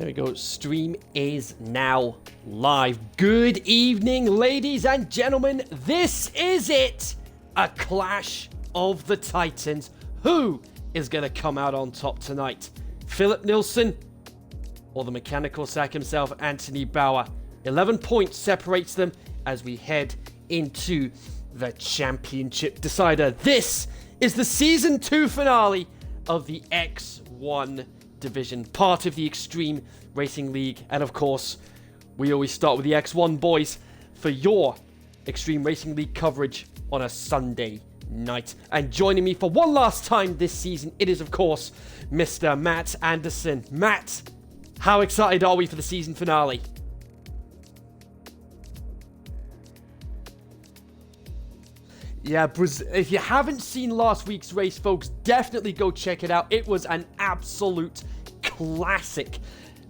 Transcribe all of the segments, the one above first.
There we go. Stream is now live. Good evening, ladies and gentlemen. This is it. A clash of the Titans. Who is going to come out on top tonight? Philip Nilsson or the mechanical sack himself, Anthony Bauer? 11 points separates them as we head into the championship decider. This is the Season 2 finale of the X1 division, part of the Extreme Racing League. And of course, we always start with the X1 boys for your Extreme Racing League coverage on a Sunday night. And joining me for one last time this season, it is of course Mr. Matt Anderson. Matt, how excited are we for the season finale? Yeah, if you haven't seen last week's race, folks, definitely go check it out. It was an absolute classic.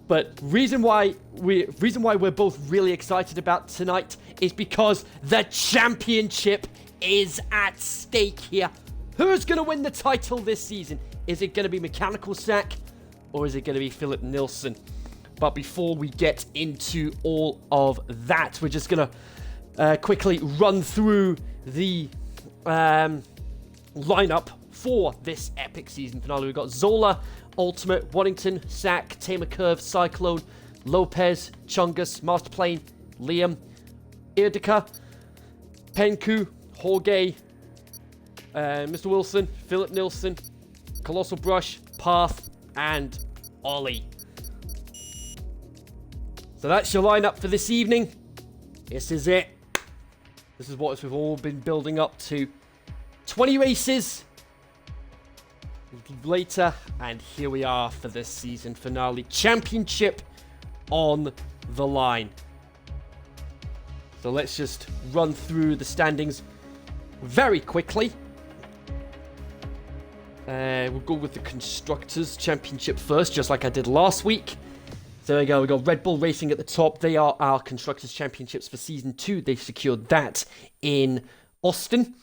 But reason why we're both really excited about tonight is because the championship is at stake here. Who's going to win the title this season? Is it going to be Mechanical Sack or is it going to be Philip Nilsson? But before we get into all of that, we're just going to quickly run through the lineup for this epic season finale. We've got Zola, Ultimate, Waddington, Sack, Tamer Curve, Cyclone, Lopez, Chungus, Master Plane, Liam, Irdica, Penku, Jorge, Mr. Wilson, Philip Nilsson, Colossal Brush, Path, and Ollie. So that's your lineup for this evening. This is it. This is what we've all been building up to. 20 races later, and here we are for this season finale. Championship on the line. So let's just run through the standings very quickly. We'll go with the Constructors' Championship first, just like I did last week. So there we go, we got Red Bull Racing at the top. They are our Constructors' Championships for Season 2. They secured that in Austin.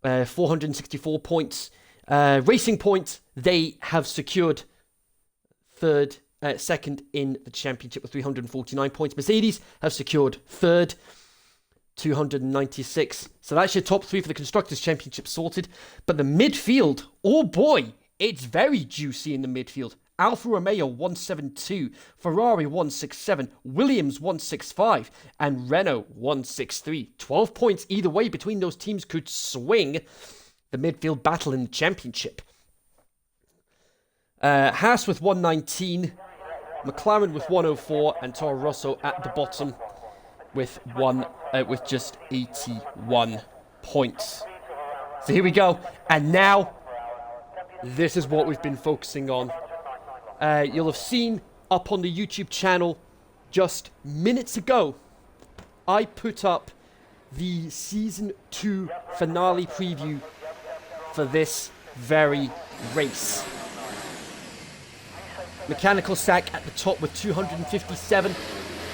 464 points. Racing Point, they have secured second in the championship with 349 points. Mercedes have secured third, 296. So that's your top three for the Constructors' Championship sorted. But the midfield, oh boy, it's very juicy in the midfield. Alfa Romeo 172, Ferrari 167, Williams 165, and Renault 163. 12 points either way between those teams could swing the midfield battle in the championship. Haas with 119, McLaren with 104, and Toro Rosso at the bottom with just 81 points. So here we go, and now this is what we've been focusing on. You'll have seen up on the YouTube channel just minutes ago, I put up the Season 2 finale preview for this very race. Mechanical Sack at the top with 257.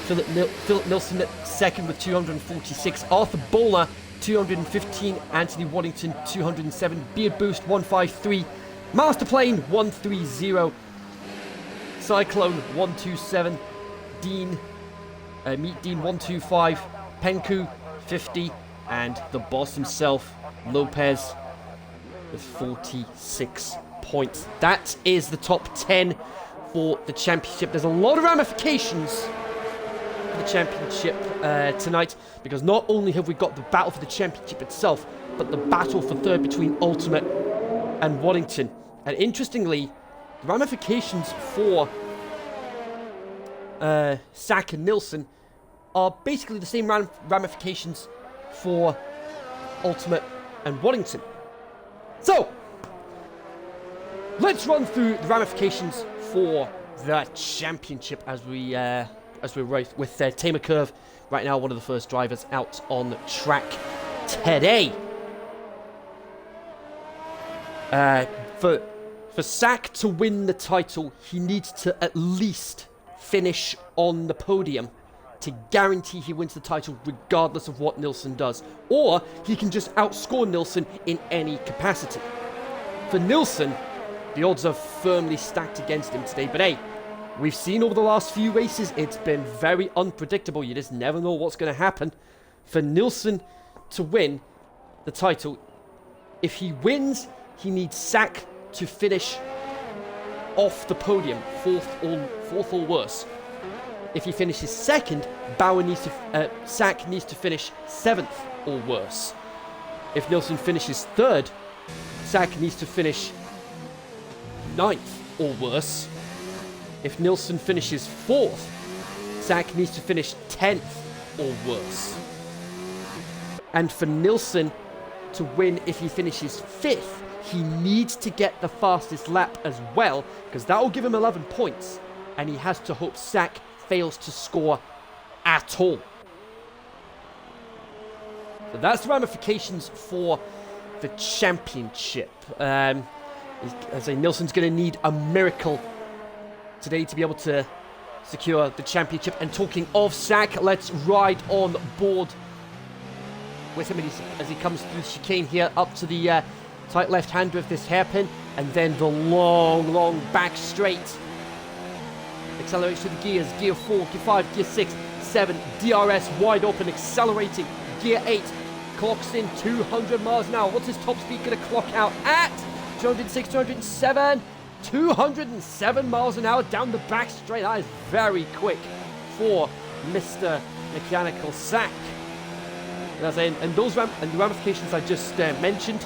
Philip Nilsson at second with 246. Arthur Bowler, 215. Anthony Waddington, 207. Beard Boost, 153. Master Plane, 130. Cyclone 127, Meet Dean 125, Penku 50, and the boss himself, Lopez, with 46 points. That is the top 10 for the championship. There's a lot of ramifications for the championship tonight, because not only have we got the battle for the championship itself, but the battle for third between Ultimate and Waddington. And interestingly, the ramifications for Sack and Nilsson are basically the same ramifications for Ultimate and Waddington. So, let's run through the ramifications for the championship as we race with Tamer Curve right now, one of the first drivers out on track today. For Sack to win the title, he needs to at least finish on the podium to guarantee he wins the title regardless of what Nilsson does. Or he can just outscore Nilsson in any capacity. For Nilsson, the odds are firmly stacked against him today, but hey, we've seen over the last few races, it's been very unpredictable. You just never know what's going to happen. For Nilsson to win the title, if he wins, he needs Sack to finish off the podium, fourth or worse. If he finishes second, Sack needs to finish 7th or worse. If Nilsson finishes third, Sack needs to finish 9th or worse. If Nilsson finishes 4th, Sack needs to finish 10th or worse. And for Nilsson to win, if he finishes 5th, he needs to get the fastest lap as well, because that will give him 11 points, and he has to hope Sack fails to score at all. So that's the ramifications for the championship. As I say, Nilsson's going to need a miracle today to be able to secure the championship. And talking of Sack, let's ride on board with him as he comes through the chicane here up to the tight left-hander of this hairpin, and then the long back straight. Accelerates through the gears, gear 4, gear 5, gear 6, 7, DRS wide open, accelerating, gear 8, clocks in 200 miles an hour. What's his top speed going to clock out at? 206, 207, 207 miles an hour down the back straight. That is very quick for Mr. Mechanical Sack. And those the ramifications I just mentioned,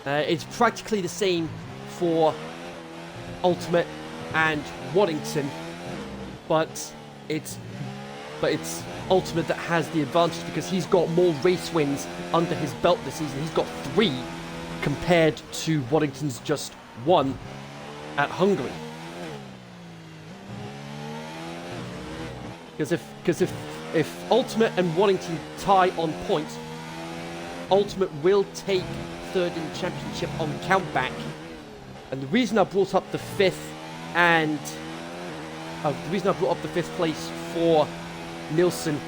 it's practically the same for Ultimate and Waddington, but it's Ultimate that has the advantage because he's got more race wins under his belt this season. He's got 3 compared to Waddington's just 1 at Hungary. Because if Ultimate and Waddington tie on points, Ultimate will take 3rd in the championship on countback. And the reason I brought up the 5th place for Nilsson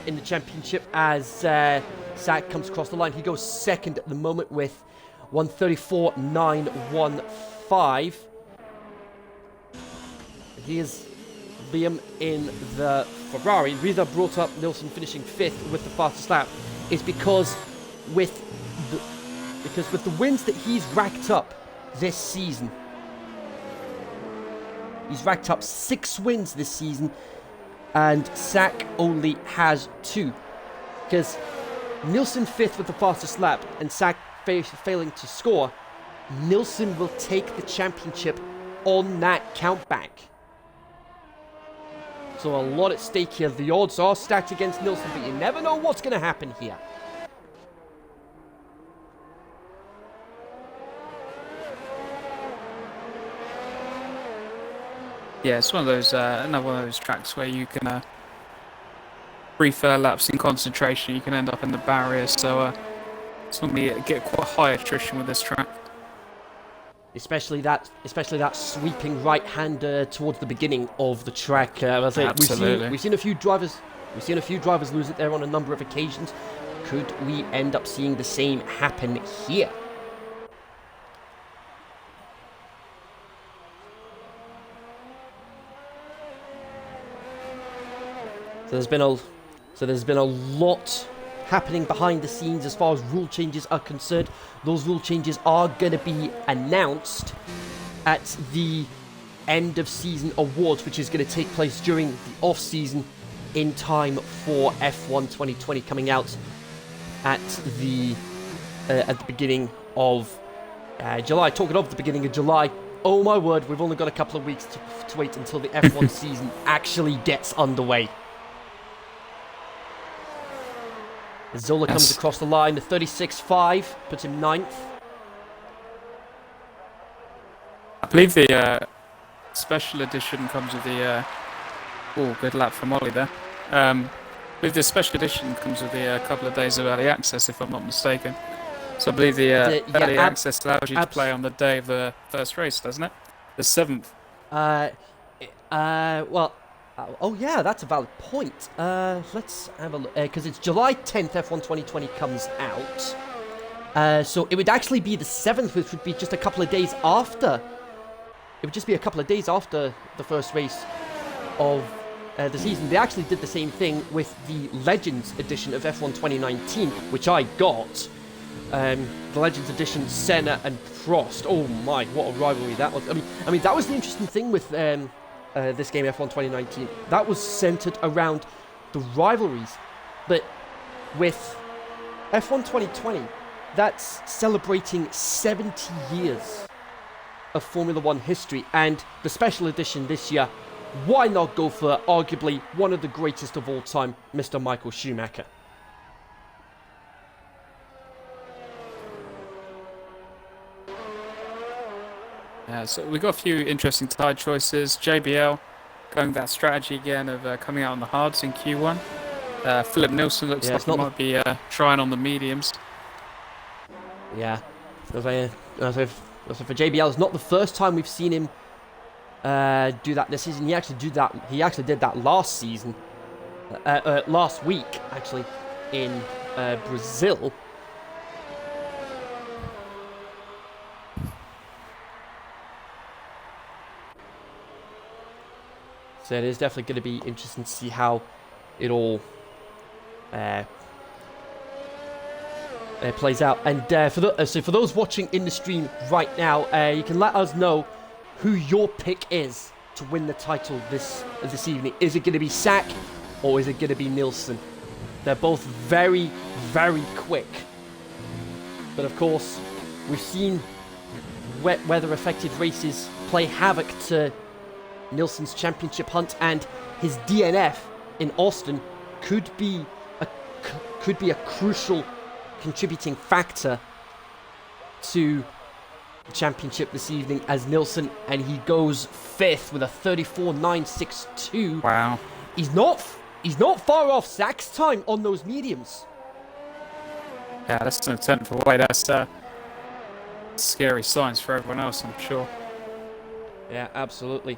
in the championship, as Sack comes across the line. He goes 2nd at the moment with 134.915. He is Liam in the Ferrari. The reason I brought up Nilsson finishing 5th with the fastest lap is because with the wins that he's racked up this season, he's racked up 6 wins this season, and Sack only has 2. Because Nilsson 5th with the fastest lap and Sack failing to score, Nilsson will take the championship on that countback. So a lot at stake here. The odds are stacked against Nilsson, but you never know what's going to happen here. Yeah, it's one of those another one of those tracks where you can brief laps in concentration. You can end up in the barrier, so it's normally get quite high attrition with this track. Especially that sweeping right-hander towards the beginning of the track. Absolutely. We've seen a few drivers lose it there on a number of occasions. Could we end up seeing the same happen here? So there's been a lot happening behind the scenes as far as rule changes are concerned. Those rule changes are going to be announced at the end of season awards, which is going to take place during the off season in time for F1 2020 coming out at the beginning of July. Talking of the beginning of July, oh my word, we've only got a couple of weeks to wait until the F1 season actually gets underway. Zola comes across the line, the 36.5 puts him 9th. I believe the special edition comes with the... good lap from Ollie there. I believe the special edition comes with a couple of days of early access, if I'm not mistaken. So I believe the early access allows you to play on the day of the first race, doesn't it? The 7th. Oh yeah, that's a valid point. Let's have a look, because it's July 10th F1 2020 comes out. So it would actually be the 7th, which would be just a couple of days after. It would just be a couple of days after the first race of the season. They actually did the same thing with the Legends edition of F1 2019, which I got. The Legends edition, Senna and Prost. Oh my, what a rivalry that was. I mean, that was the interesting thing with this game, F1 2019. That was centered around the rivalries. But with F1 2020, that's celebrating 70 years of Formula One history, and the special edition this year, why not go for arguably one of the greatest of all time, Mr. Michael Schumacher? Yeah, so we've got a few interesting tyre choices. JBL going that strategy again of coming out on the hards in Q1. Philip Nilsson looks like he might be trying on the mediums. Yeah, so for JBL, it's not the first time we've seen him do that this season. He actually did that last season, last week actually, in Brazil. So it is definitely going to be interesting to see how it all plays out. And so for those watching in the stream right now, you can let us know who your pick is to win the title this evening. Is it going to be Sack or is it going to be Nilsson? They're both very, very quick. But of course, we've seen wet weather affected races play havoc to Nilsson's championship hunt, and his DNF in Austin could be a crucial contributing factor to the championship this evening, as Nilsson, and he goes 5th with a 34.962. Wow. He's not far off Sack's time on those mediums. Yeah, that's an attempt away. That's scary signs for everyone else, I'm sure. Yeah, absolutely.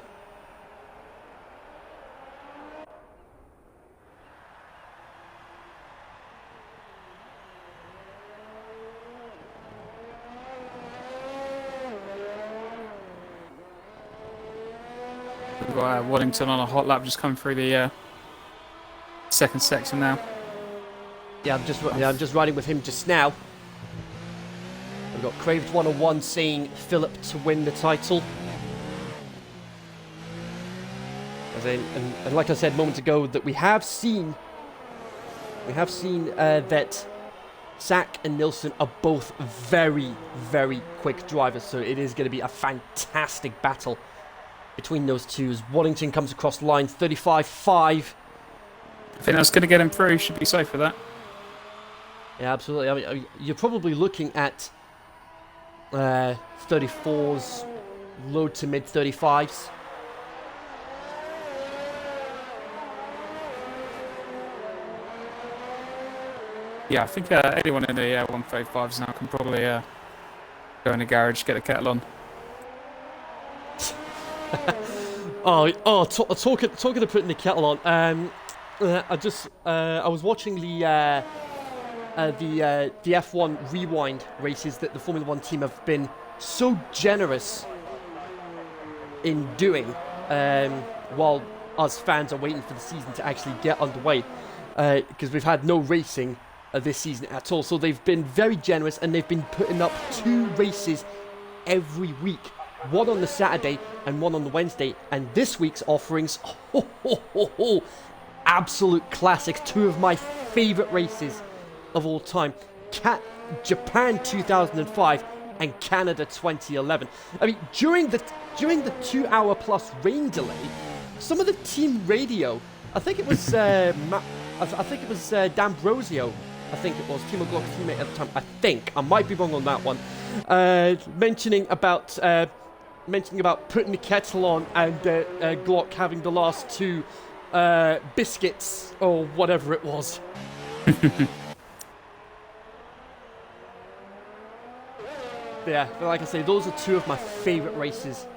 We've got Waddington on a hot lap just coming through the second section now. Yeah, I'm just riding with him just now. We've got Craved 101 saying Philip to win the title. And like I said moments ago, that we have seen that Sack and Nilsson are both very, very quick drivers. So it is going to be a fantastic battle between those two, as Waddington comes across the line, 35.5. I think that's going to get him through. Should be safe for that. Yeah, absolutely. I mean, you're probably looking at 34s, low to mid 35s. Yeah, I think anyone in the 135s now can probably go in the garage, get a kettle on. Talking of putting the kettle on. I was watching the F1 Rewind races that the Formula One team have been so generous in doing, while us fans are waiting for the season to actually get underway, because we've had no racing this season at all. So they've been very generous, and they've been putting up 2 races every week. One on the Saturday and one on the Wednesday. And this week's offerings, absolute classics. 2 of my favourite races of all time. Japan 2005 and Canada 2011. I mean, during the 2-hour plus rain delay, some of the team radio, I think it was D'Ambrosio, I think it was, Timo Glock's teammate at the time, I might be wrong on that one, mentioning about putting the kettle on and Glock having the last 2 biscuits or whatever it was. Yeah, but like I say, those are 2 of my favourite races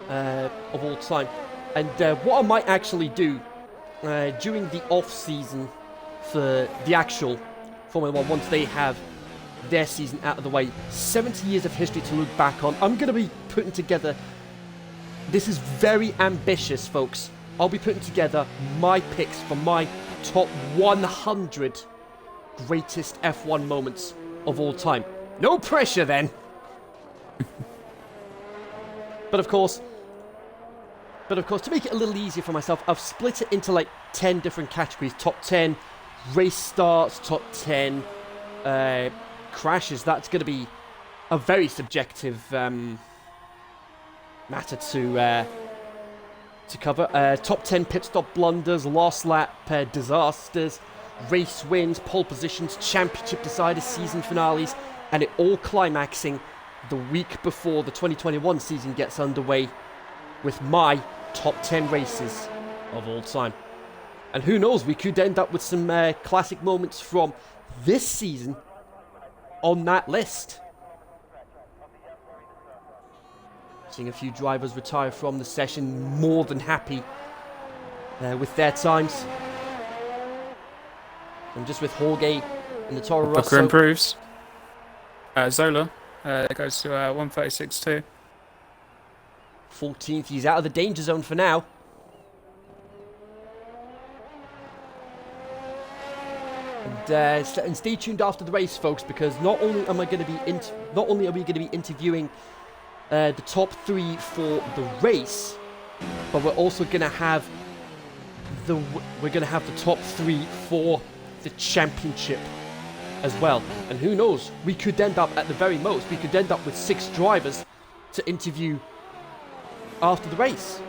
of all time. And what I might actually do during the off season for the actual Formula One, once they have their season out of the way. 70 years of history to look back on. I'm going to be putting together... This is very ambitious, folks. I'll be putting together my picks for my top 100 greatest F1 moments of all time. No pressure, then. But of course, to make it a little easier for myself, I've split it into like 10 different categories. Top 10 race starts, top 10 crashes. That's going to be a very subjective matter to cover. Top 10 pit stop blunders, last lap disasters, race wins, pole positions, championship deciders, season finales, and it all climaxing the week before the 2021 season gets underway with my top 10 races of all time. And who knows, we could end up with some classic moments from this season on that list. Seeing a few drivers retire from the session, more than happy with their times. And just with Jorge and the Toro Rosso. Booker improves. Zola goes to 136.2. 14th, he's out of the danger zone for now. And stay tuned after the race, folks, because not only are we going to be interviewing the top 3 for the race, but we're also going to have the top 3 for the championship as well. And who knows, we could end up, at the very most, we could end up with 6 drivers to interview after the race.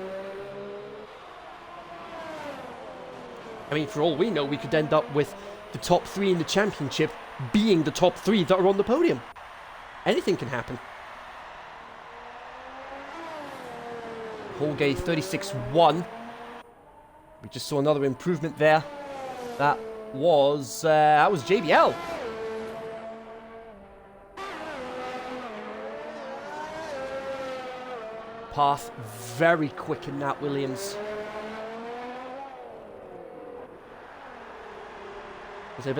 I mean, for all we know, we could end up with the top 3 in the championship being the top 3 that are on the podium. Anything can happen. Jorge 36.1. We just saw another improvement there. That was JBL. Path very quick in that Williams. But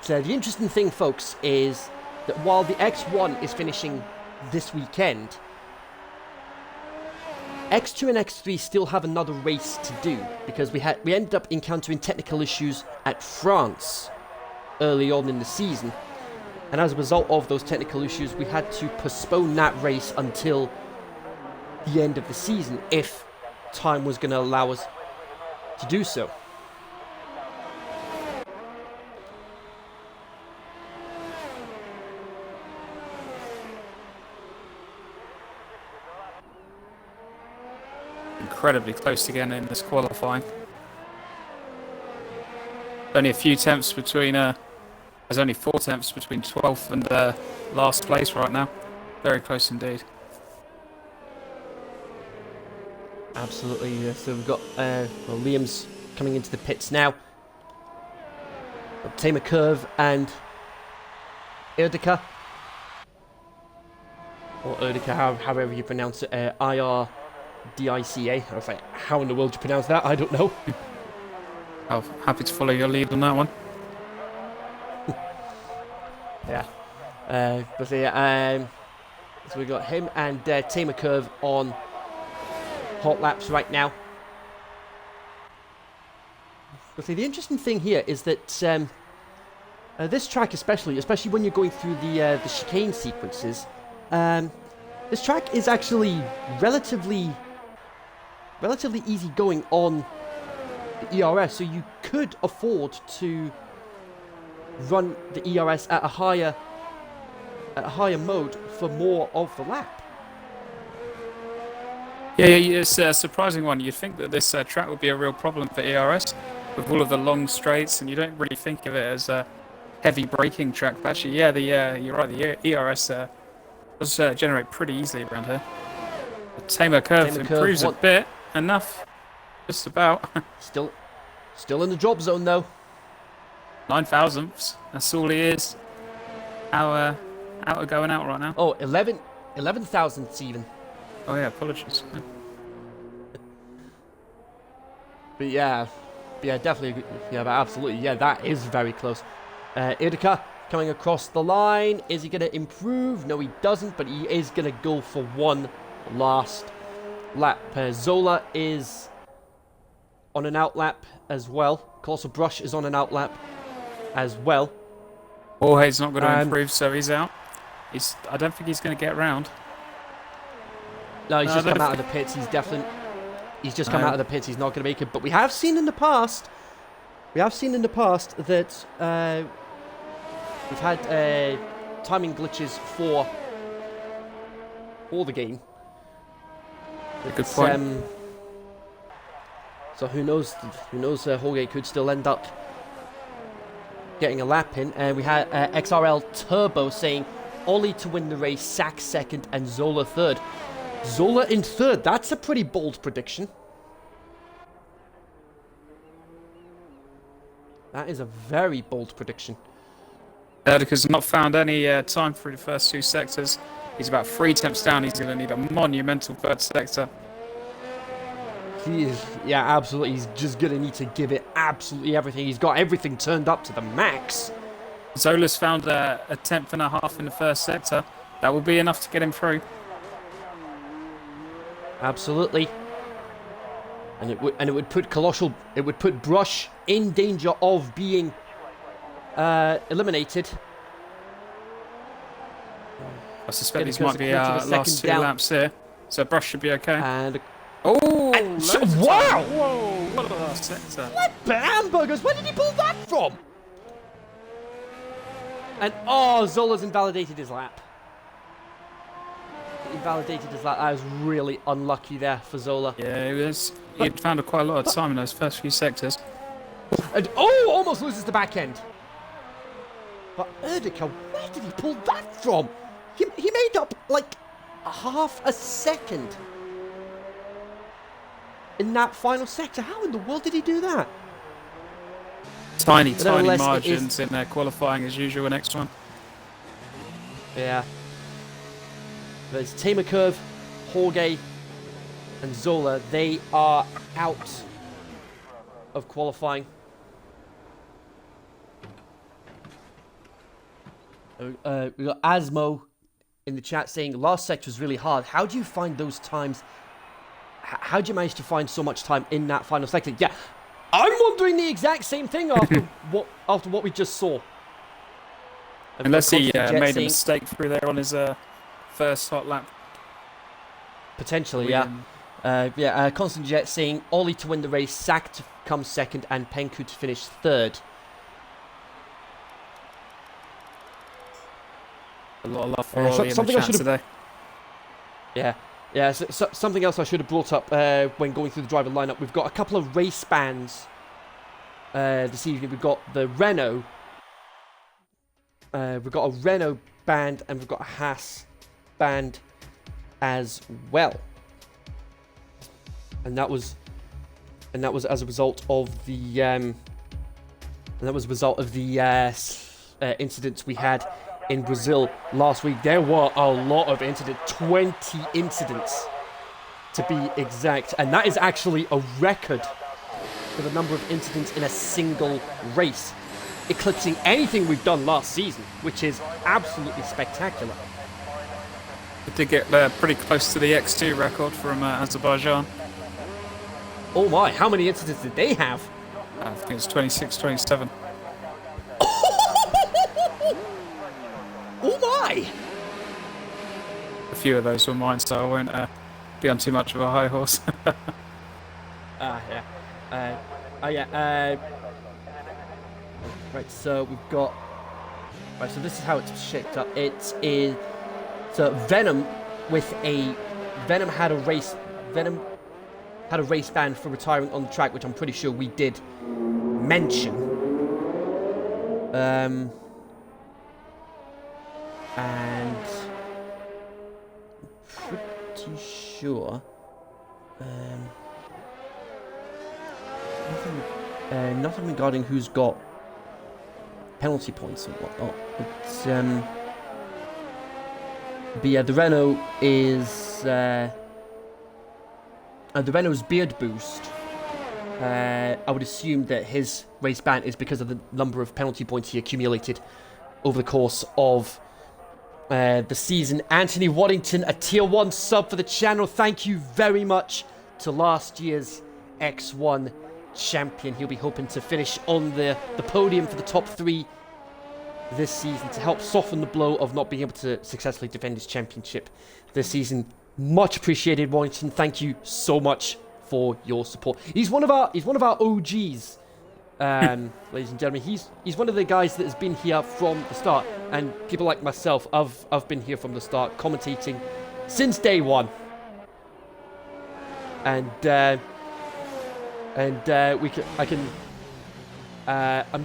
the interesting thing, folks, is that while the X1 is finishing this weekend, X2 and X3 still have another race to do, because we ended up encountering technical issues at France early on in the season, and as a result of those technical issues, we had to postpone that race until the end of the season if time was going to allow us to do so. Incredibly close again in this qualifying. Only a few tenths between there's only 4 tenths between 12th and last place right now. Very close indeed. Absolutely. So we've got Liam's coming into the pits now. Got Tamer Curve and Erdica. Or Erdica, however you pronounce it. IRDICA. I was like, how in the world do you pronounce that? I don't know. I'm happy to follow your lead on that one. Yeah. So we got him and Tamer Curve on hot laps right now. But see, the interesting thing here is that this track, especially when you're going through the chicane sequences, this track is actually relatively easy going on the ERS, so you could afford to run the ERS at a higher mode for more of the lap. Yeah, it's a surprising one. You'd think that this track would be a real problem for ERS with all of the long straights, and you don't really think of it as a heavy braking track. But actually, you're right. The ERS does generate pretty easily around here. The Tamer Curve improves a bit, enough, just about. Still in the drop zone though. 9 thousandths. That's all he is. Outer going out right now. Oh, 11 thousandths even. Oh yeah, apologies. But definitely, but absolutely, that is very close. Erdica coming across the line. Is he going to improve? No, he doesn't, but he is going to go for one last lap. Zola is on an outlap as well. Colossal Brush is on an outlap as well. Jorge's not going to improve, so he's out. I don't think he's going to get round. No, he's just come out of the pits. He's just come out of the pits. He's not going to make it. But we have seen in the past that we've had timing glitches for the game. Good point. So who knows? Jorge could still end up getting a lap in. And we had XRL Turbo saying Ollie to win the race, Sack second, and Zola third. Zola in third. That's a pretty bold prediction. That is a very bold prediction. Because not found any time through the first two sectors. He's about 3 temps down. He's going to need a monumental third sector. He is, yeah, absolutely. He's just going to need to give it absolutely everything. He's got everything turned up to the max. Zola's found a 10th and a half in the first sector. That will be enough to get him through. Absolutely. And it would put Brush in danger of being eliminated. I suspect these might be our last 2 laps here. So Brush should be okay. And wow! Whoa! What a last sector. What hamburgers? Where did he pull that from? And Zola's invalidated his lap. I was really unlucky there for Zola. Yeah, he had found quite a lot of time in those first few sectors. And almost loses the back end. But Erdika, where did he pull that from? He made up like half a second in that final sector. How in the world did he do that? Tiny margins in qualifying as usual. Next one. Yeah. There's Tamer Curve, Jorge, and Zola. They are out of qualifying. We got Asmo in the chat saying last sector was really hard. How do you find those times? How do you manage to find so much time in that final sector? Yeah, I'm wondering the exact same thing after what we just saw. Unless he made a mistake through there on his first hot lap. Potentially, yeah. Constant Jet saying Ollie to win the race, Sack to come second, and Penku to finish third. A lot of love for Ollie in the chat today. Yeah. So something else I should have brought up when going through the driver lineup. We've got a couple of race bands this evening. We've got the Renault. We've got a Renault band and we've got a Haas band as well. And that was as a result of the incidents we had in Brazil last week. There were a lot of incidents, 20 incidents to be exact, and that is actually a record for the number of incidents in a single race, eclipsing anything we've done last season, which is absolutely spectacular. It did get pretty close to the X2 record from Azerbaijan. Oh my, how many incidents did they have? I think it was 26, 27. Oh my! A few of those were mine, so I won't be on too much of a high horse. Right, so we've got... Right, so this is how it's shaped up. It is... So Venom had a race ban for retiring on the track, which I'm pretty sure we did mention. And I'm pretty sure nothing regarding who's got penalty points and whatnot. But yeah, the Renault is the Renault's beard boost. I would assume that his race ban is because of the number of penalty points he accumulated over the course of the season. Anthony Waddington, a tier 1 sub for the channel. Thank you very much to last year's X1 champion. He'll be hoping to finish on the podium for the top 3 this season to help soften the blow of not being able to successfully defend his championship this season. Much appreciated, Waddington. Thank you so much for your support. He's one of our OGs. Ladies and gentlemen, he's one of the guys that has been here from the start, and people like myself, I've been here from the start, commentating since day one, I'm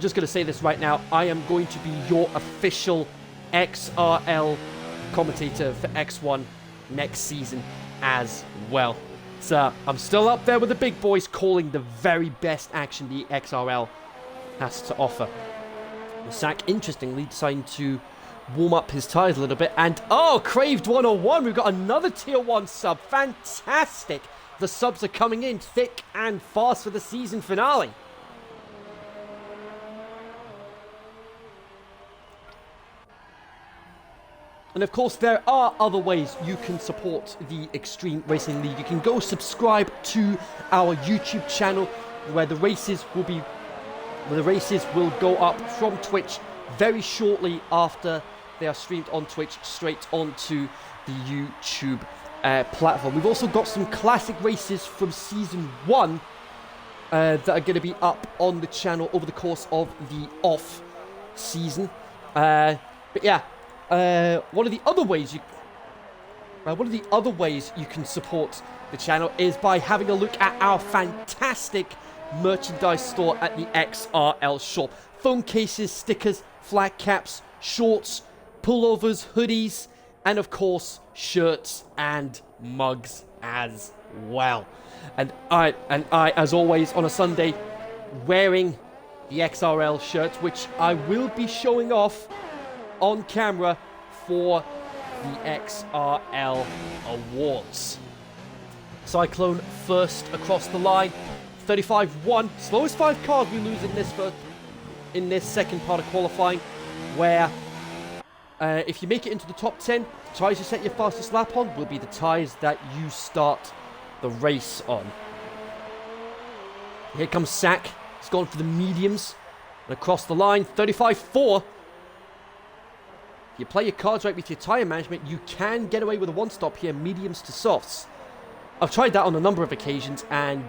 just going to say this right now. I am going to be your official XRL commentator for X1 next season as well. So I'm still up there with the big boys, calling the very best action the XRL has to offer. Sack, interestingly, deciding to warm up his tires a little bit. And, oh, Craved 101. We've got another tier 1 sub. Fantastic. The subs are coming in thick and fast for the season finale. And of course, there are other ways you can support the Extreme Racing League. You can go subscribe to our YouTube channel, where the races will go up from Twitch very shortly after they are streamed on Twitch straight onto the YouTube platform. We've also got some classic races from season 1 that are going to be up on the channel over the course of the off season. But yeah. One of the other ways you can support the channel is by having a look at our fantastic merchandise store at the XRL shop. Phone cases, stickers, flag caps, shorts, pullovers, hoodies, and of course shirts and mugs as well. And I, as always on a Sunday, wearing the XRL shirt, which I will be showing off on camera for the XRL Awards. Cyclone first across the line, 35-1, slowest 5 cars we lose in this second part of qualifying, where if you make it into the top 10, the tyres you set your fastest lap on will be the tyres that you start the race on. Here comes Sack. He's gone for the mediums and across the line, 35-4. If you play your cards right with your tyre management, you can get away with a one-stop here, mediums to softs. I've tried that on a number of occasions, and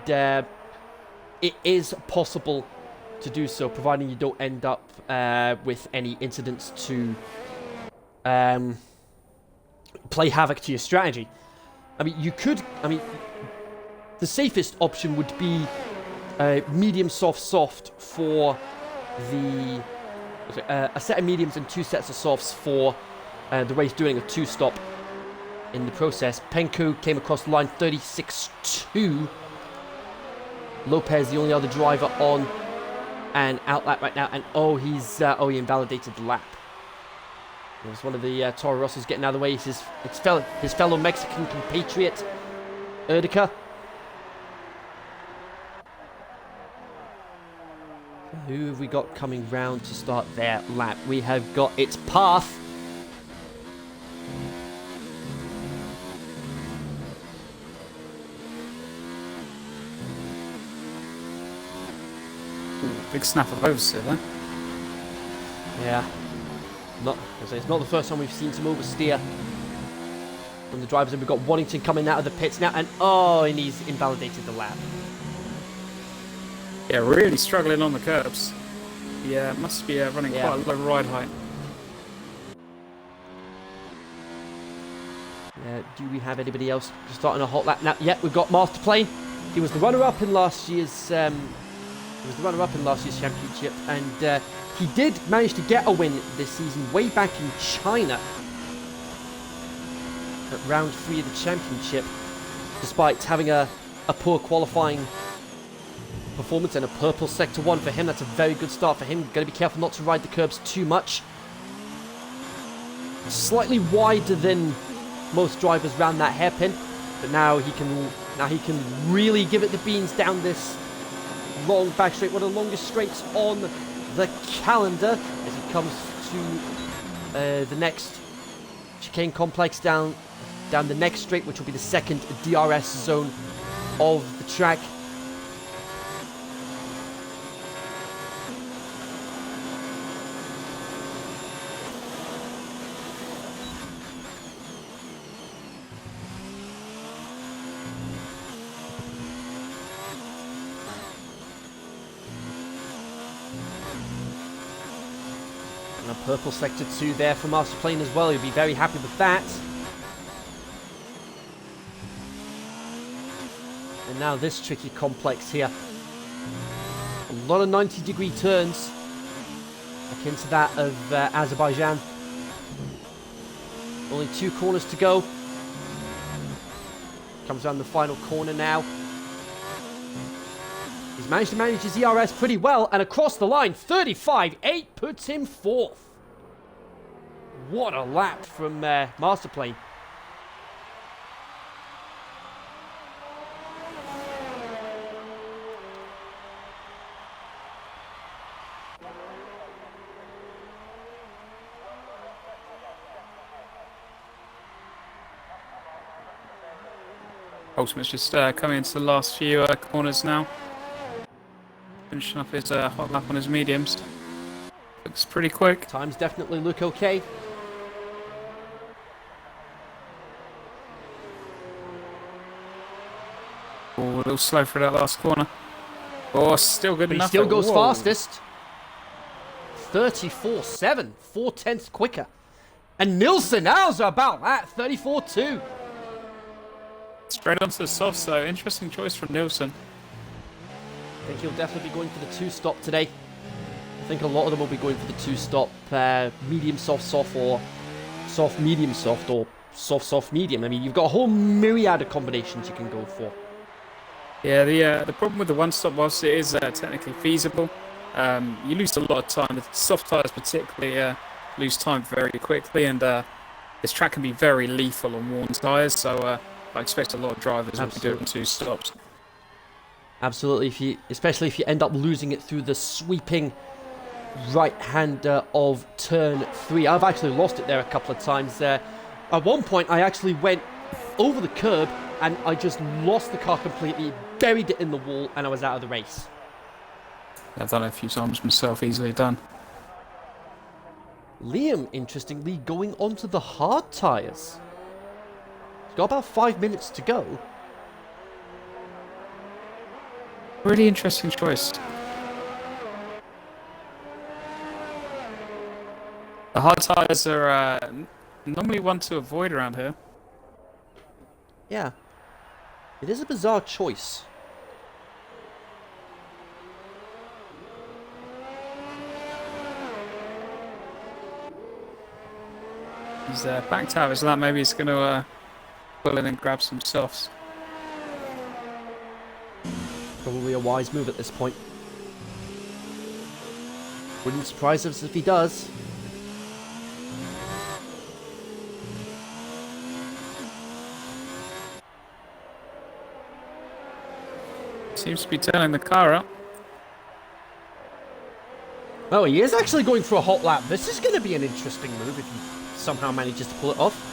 it is possible to do so, providing you don't end up with any incidents to play havoc to your strategy. The safest option would be medium, soft, soft for the... a set of mediums and 2 sets of softs for the race, doing a 2-stop in the process. Penko came across the line, 36-2. Lopez, the only other driver on an outlap right now, and he invalidated the lap. It was one of the Toro Rossos getting out of the way. His fellow Mexican compatriot, Erdica. Who have we got coming round to start their lap? We have got its Path. Ooh, big snap of oversteer there. Yeah. It's not the first time we've seen some oversteer from the drivers. And we've got Waddington coming out of the pits now, and he's invalidated the lap. Yeah, really struggling on the curbs. Yeah, must be running quite a low ride height. Do we have anybody else starting a hot lap now? Yeah, we've got Masterplane. He was the runner-up in last year's. Championship, and he did manage to get a win this season, way back in China, at round 3 of the championship, despite having a poor qualifying performance and a purple sector 1 for him. That's a very good start for him. Got to be careful not to ride the curbs too much. Slightly wider than most drivers round that hairpin, but now he can really give it the beans down this long back straight, one of the longest straights on the calendar, as he comes to the next chicane complex down the next straight, which will be the second DRS zone of the track. And a purple sector 2 there for Master Plane as well. He'll be very happy with that. And now this tricky complex here. A lot of 90-degree turns. Akin to that of Azerbaijan. Only 2 corners to go. Comes around the final corner now. He's managed to manage his ERS pretty well, and across the line, 35.8 puts him 4th. What a lap from Master Plane. Ultimate's just coming into the last few corners now. Finishing up his hot lap on his mediums. Looks pretty quick. Times definitely look okay. Oh, a little slow for that last corner. Oh, still good But enough. he still goes Whoa. fastest. 34.7, 4/10 quicker. And Nilsson, how's about that? 34.2. Straight onto the soft, so interesting choice from Nilsson. I think he'll definitely be going for the 2-stop today. I think a lot of them will be going for the 2-stop medium soft soft, or soft medium soft, or soft soft medium. I mean, you've got a whole myriad of combinations you can go for. Yeah, the problem with the 1-stop, whilst it is technically feasible, you lose a lot of time. The soft tyres particularly lose time very quickly, and this track can be very lethal on worn tyres, so I expect a lot of drivers will be doing 2 stops. Absolutely, especially if you end up losing it through the sweeping right-hander of turn 3. I've actually lost it there a couple of times. At one point, I actually went over the curb and I just lost the car completely, buried it in the wall, and I was out of the race. I've done it a few times myself, easily done. Liam, interestingly, going onto the hard tyres. He's got about 5 minutes to go. Really interesting choice. The hard tyres are normally one to avoid around here. Yeah. It is a bizarre choice. He's backed out of his lap. Maybe he's going to pull in and grab some softs. Probably a wise move at this point. Wouldn't surprise us if he does. Seems to be turning the car up. Oh, he is actually going for a hot lap. This is going to be an interesting move if he somehow manages to pull it off.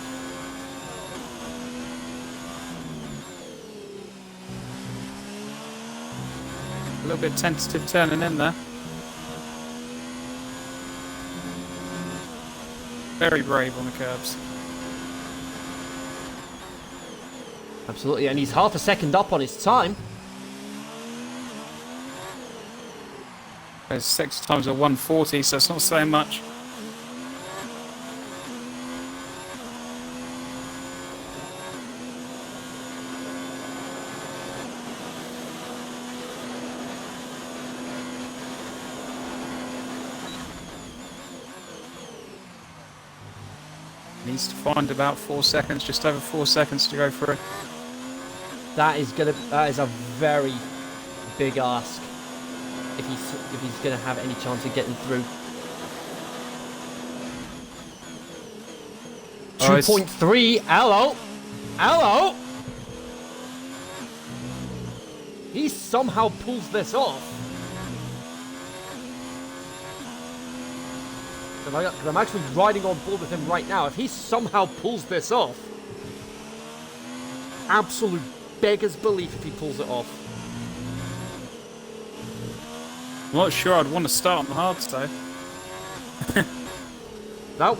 A little bit tentative turning in there. Very brave on the curbs. Absolutely, and he's half a second up on his time. His 6 times a 140, so it's not saying much. Needs to find about 4 seconds, just over 4 seconds to go through. That is a very big ask if he's gonna have any chance of getting through. 2.3. Hello. He somehow pulls this off. Because I'm actually riding on board with him right now. If he somehow pulls this off, absolute beggar's belief if he pulls it off. I'm not sure I'd want to start on the hards though. No,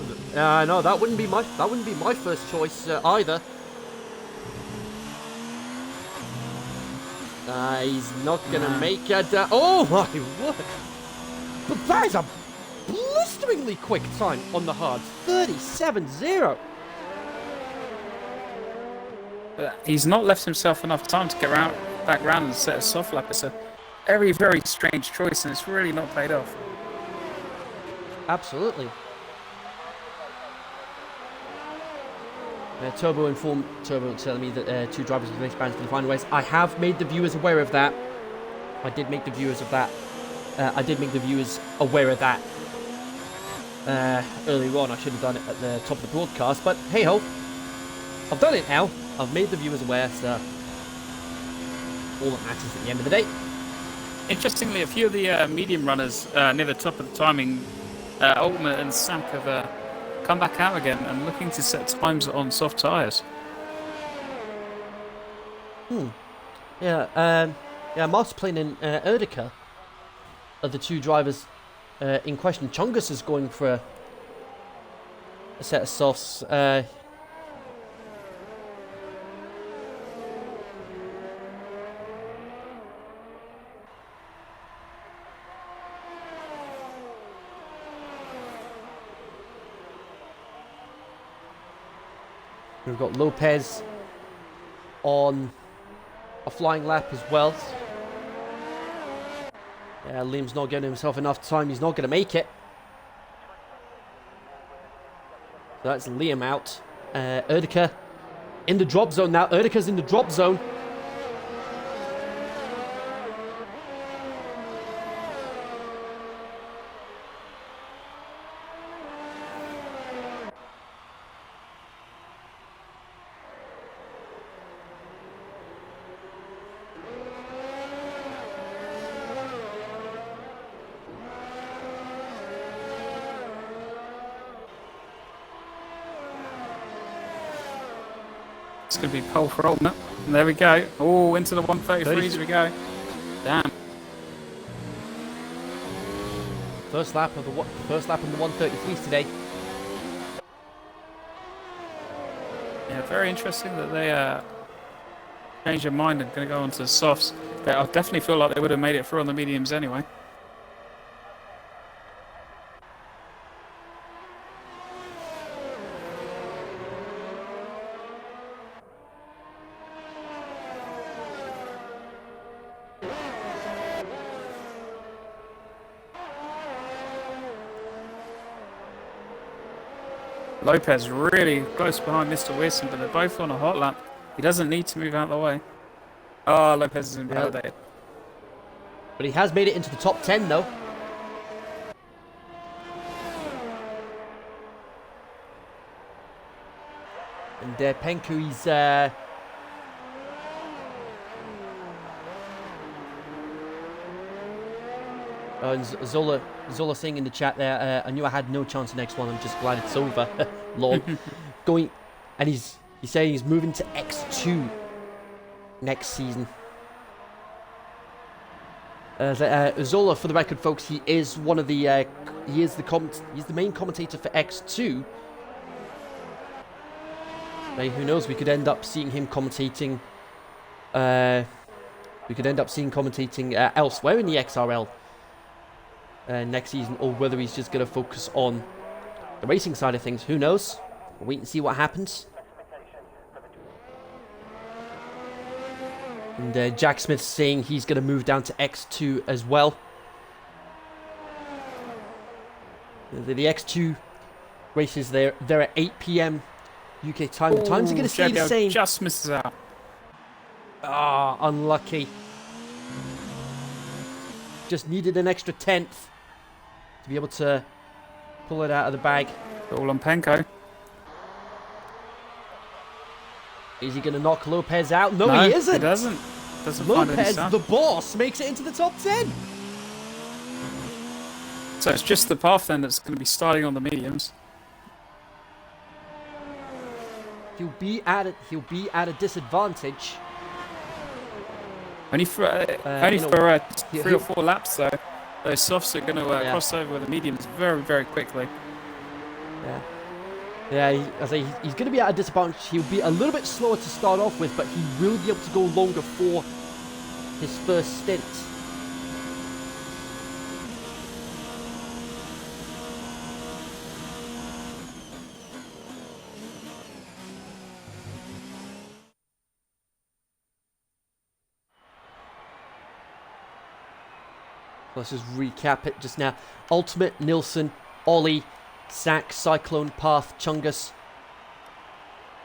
that wouldn't be my first choice either. He's not gonna make it. Oh my word! But that is a blisteringly quick time on the hards. 37.0. He's not left himself enough time to get back round and set a soft lap. It's a very, very strange choice, and it's really not paid off. Absolutely. Turbo telling me that 2 drivers will race bans for the final race. I have made the viewers aware of that. I did make the viewers aware of that earlier on. I should have done it at the top of the broadcast, but hey ho, I've done it now. I've made the viewers aware, so all that matters at the end of the day. Interestingly, a few of the medium runners near the top of the timing, Ultimate and Samp have come back out again and looking to set times on soft tyres. Yeah, Marsplan and Erdika are the 2 drivers in question. Chungus is going for a set of softs. We've got Lopez on a flying lap as well. Yeah, Liam's not giving himself enough time. He's not going to make it. So that's Liam out. Erdika in the drop zone now. Erdika's in the drop zone. It's going to be pole for Ultimate. And there we go. Oh, into the 133s we go. Damn. First lap on the 133s today. Yeah, very interesting that they changed their mind and going to go onto the softs. I definitely feel like they would have made it through on the mediums anyway. Lopez really close behind Mr. Wilson, but they're both on a hot lap. He doesn't need to move out of the way. Oh, Lopez is invalidated. But he has made it into the top 10 though. And Penku, he's Zola saying in the chat there, I knew I had no chance in next one, I'm just glad it's over. Lol. And he's saying he's moving to X2 next season. Zola, for the record, folks, he is one of the he's the main commentator for X2. Who knows? We could end up seeing him commentating. Elsewhere in the XRL next season, or whether he's just going to focus on the racing side of things. Who knows? We'll wait and see what happens. And Jack Smith's saying he's going to move down to X2 as well. The X2 races, they're at 8 PM UK time. The times are going to stay the same. Just misses out. Ah, unlucky. Just needed an extra 10th to be able to pull it out of the bag. All on Penko. Is he going to knock Lopez out? No, No, he isn't. He doesn't Lopez, the boss, makes it into the top 10. So it's just the path then that's going to be starting on the mediums. He'll be at a disadvantage. Only for 3 or 4 laps though. Those softs are going to cross over with the mediums very, very quickly. Yeah. Yeah, I say he's going to be at a disadvantage. He'll be a little bit slower to start off with, but he will be able to go longer for his first stint. Let's just recap it just now. Ultimate, Nilsson, Ollie, Sack, Cyclone, Path, Chungus,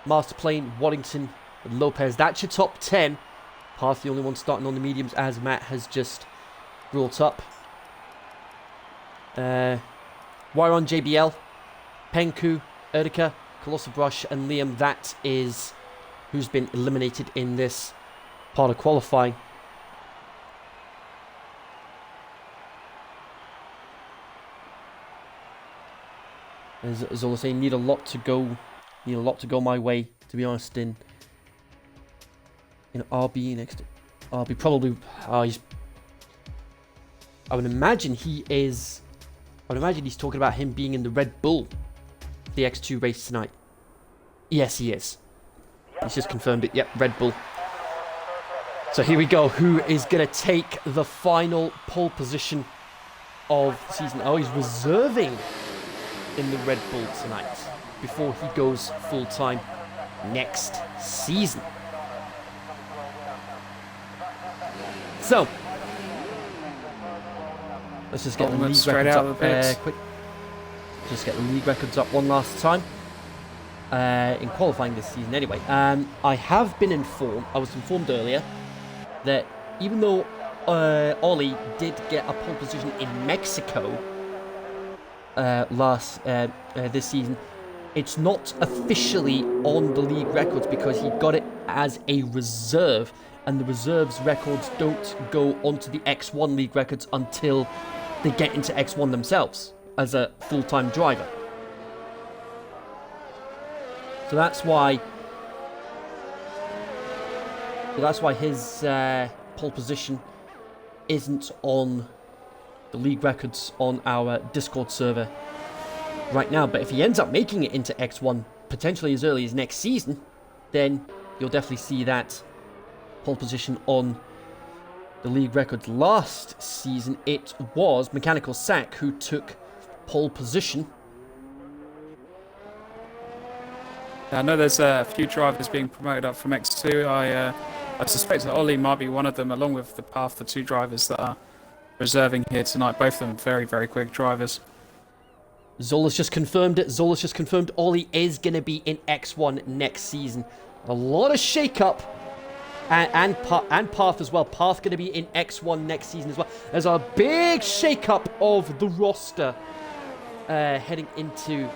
Masterplane, Waddington, and Lopez. That's your top 10. Path, the only one starting on the mediums, as Matt has just brought up. Wyron, JBL, Penku, Erdika, Colossal Brush, and Liam. That is who's been eliminated in this part of qualifying. As I was saying, need a lot to go my way, to be honest. In RB next, RB probably. I would imagine he's talking about him being in the Red Bull, the X2 race tonight. Yes, he is. He's just confirmed it. Yep, Red Bull. So here we go. Who is gonna take the final pole position of the season? Oh, he's reserving in the Red Bull tonight before he goes full-time next season. So let's just get the league records up quick. Just get the league records up one last time in qualifying this season anyway. I was informed earlier that even though Ollie did get a pole position in Mexico this season, it's not officially on the league records because he got it as a reserve, and the reserves records don't go onto the X1 league records until they get into X1 themselves as a full-time driver. So that's why his pole position isn't on the league records on our Discord server right now. But if he ends up making it into X1 potentially as early as next season, then you'll definitely see that pole position on the league records. Last season it was Mechanical Sack who took pole position. I know there's a few drivers being promoted up from X2. I suspect that Ollie might be one of them, along with the 2 drivers that are reserving here tonight. Both of them very, very quick drivers. Zola's just confirmed it. Zola's just confirmed Ollie is going to be in X1 next season. A lot of shake-up. And Path as well. Path going to be in X1 next season as well. There's a big shake-up of the roster heading into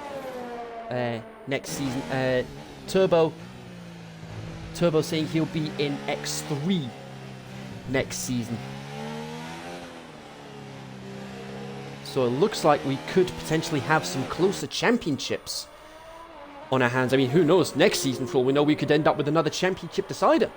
next season. Turbo saying he'll be in X3 next season. So it looks like we could potentially have some closer championships on our hands. I mean, who knows? Next season, for all we know, we could end up with another championship decider.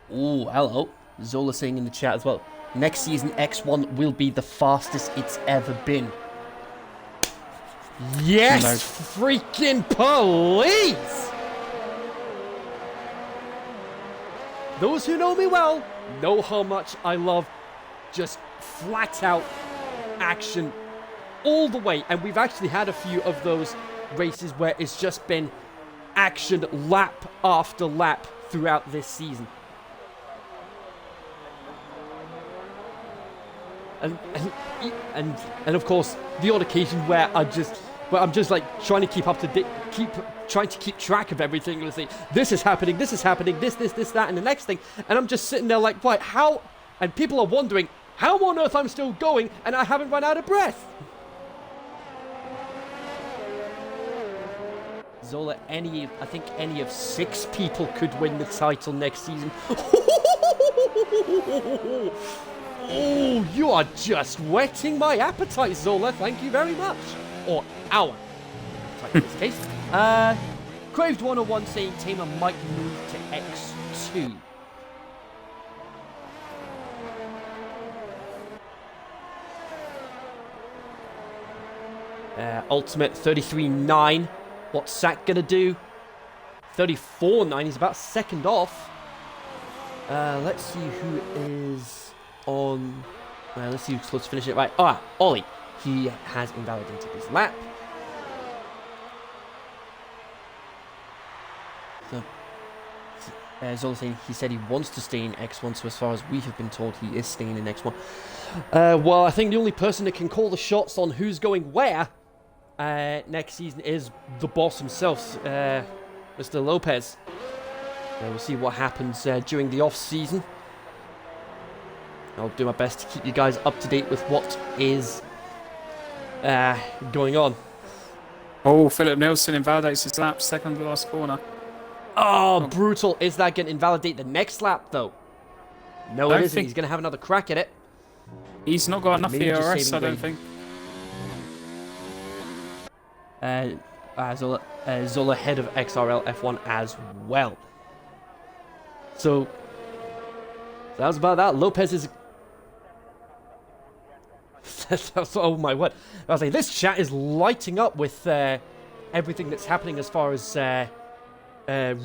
Ooh, hello. Zola saying in the chat as well. Next season, X1 will be the fastest it's ever been. Yes! Freaking please! Those who know me well know how much I love just flat out action all the way. And we've actually had a few of those races where it's just been action lap after lap throughout this season. And of course the odd occasion where I'm just like trying to keep up to date, trying to keep track of everything. Let's say this is happening, this, that, and the next thing, and I'm just sitting there like, right, how? And people are wondering how on earth I'm still going and I haven't run out of breath. Zola, I think any of 6 people could win the title next season. Oh, you are just whetting my appetite, Zola. Thank you very much. Or our appetite in this case. Craved 101 saying Tamer might move to X2. Ultimate 33.9. What's Sack gonna do? 34.9. He's about second off. Let's see who is on. Let's see who's close to finishing it. Right. Ollie. He has invalidated his lap. So, Zola saying he said he wants to stay in X1. So as far as we have been told, he is staying in X1. Well, I think the only person that can call the shots on who's going where next season is the boss himself, Mr. Lopez. We'll see what happens during the off-season. I'll do my best to keep you guys up to date with what is going on. Oh, Philip Nielsen invalidates his lap, second to last corner. Oh, brutal. Is that going to invalidate the next lap, though? No, it isn't. He's going to have another crack at it. He's not got enough ERS, I don't think. Zola head of XRL F1 as well. So that was about that. Lopez is... oh my word. I was like, this chat is lighting up with everything that's happening as far as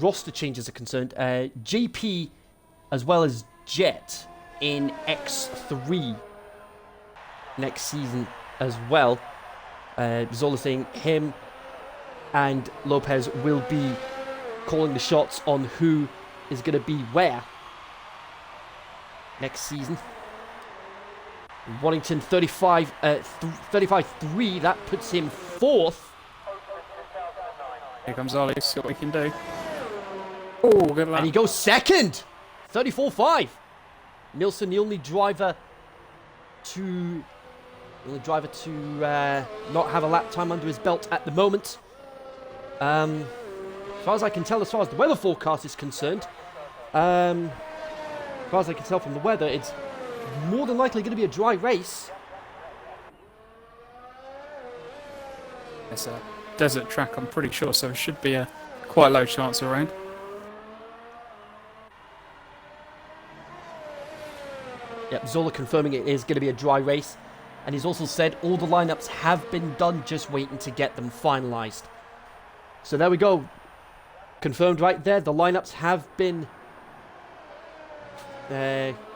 roster changes are concerned. JP as well as Jet in X3 next season as well. Zola saying him and Lopez will be calling the shots on who is going to be where next season. Waddington 35-3, that puts him 4th. Here comes Ollie, see what we can do. Oh, good luck. And he goes 2nd, 34-5. Nielsen, the only driver to not have a lap time under his belt at the moment. As far as I can tell, as far as the weather forecast is concerned, as far as I can tell from the weather, it's more than likely going to be a dry race. It's a desert track, I'm pretty sure, so it should be a quite low chance of rain. Yep, Zola confirming it is going to be a dry race. And he's also said all the lineups have been done, just waiting to get them finalised. So there we go. Confirmed right there. The lineups have been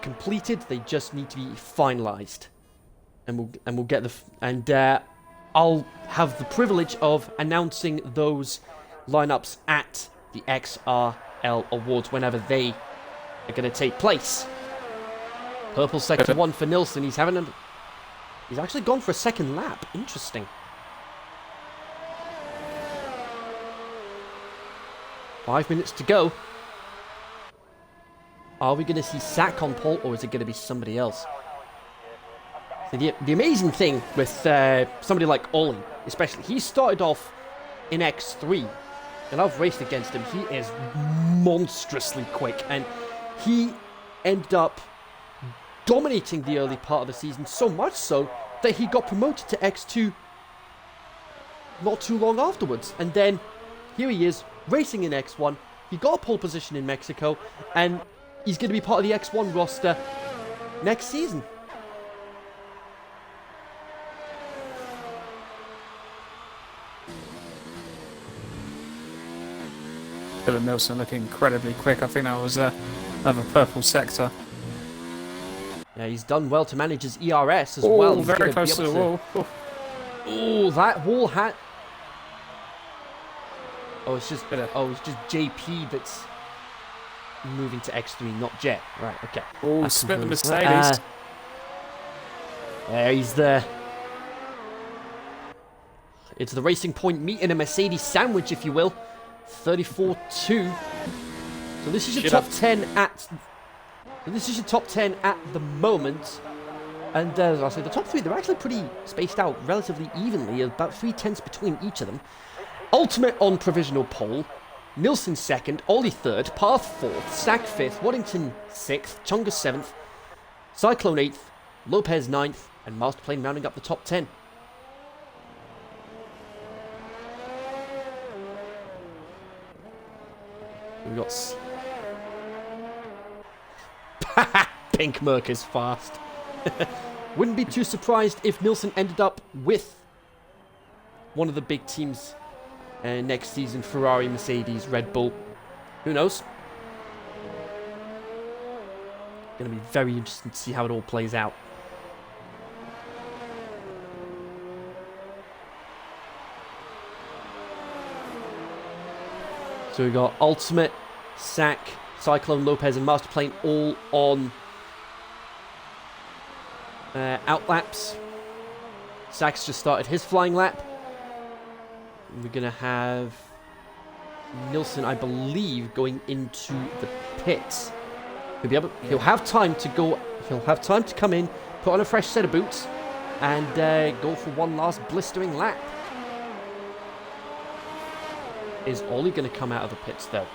completed. They just need to be finalised. And we'll get the... I'll have the privilege of announcing those lineups at the XRL Awards whenever they are going to take place. Purple sector 1 for Nielsen. He's actually gone for a second lap. Interesting. 5 minutes to go. Are we going to see Sack on pole, or is it going to be somebody else? So the amazing thing with somebody like Ollie, especially, he started off in X3, and I've raced against him. He is monstrously quick, and he ended up dominating the early part of the season, so much so that he got promoted to X2 not too long afterwards. And then here he is racing in X1. He got a pole position in Mexico, and he's going to be part of the X1 roster next season. Philip Nielsen looking incredibly quick. I think that was another purple sector. Yeah, he's done well to manage his ERS as well. He's very close to the wall. Oh, that wall hat. Oh, it's just JP that's moving to X3, not Jet. Right, okay. Oh, split the Mercedes. There he's there. It's the Racing Point meet in a Mercedes sandwich, if you will. 34-2. So this is your top 10 at... This is your top 10 at the moment. And as I say, the top 3, they're actually pretty spaced out relatively evenly. About 3/10 between each of them. Ultimate on provisional pole. Nilsson second, Ollie third, Path fourth, Sack fifth, Waddington sixth, Chunga seventh, Cyclone eighth, Lopez ninth, and Masterplane rounding up the top 10. We got Pink Merc is fast. Wouldn't be too surprised if Nilsson ended up with one of the big teams next season. Ferrari, Mercedes, Red Bull. Who knows? Going to be very interesting to see how it all plays out. So we got Ultimate, Sack, Cyclone, Lopez, and Masterplane all on outlaps. Sack's just started his flying lap. We're going to have Nilsson, I believe, going into the pits. He'll have time to go. He'll have time to come in, put on a fresh set of boots, and go for one last blistering lap. Is Ollie going to come out of the pits though?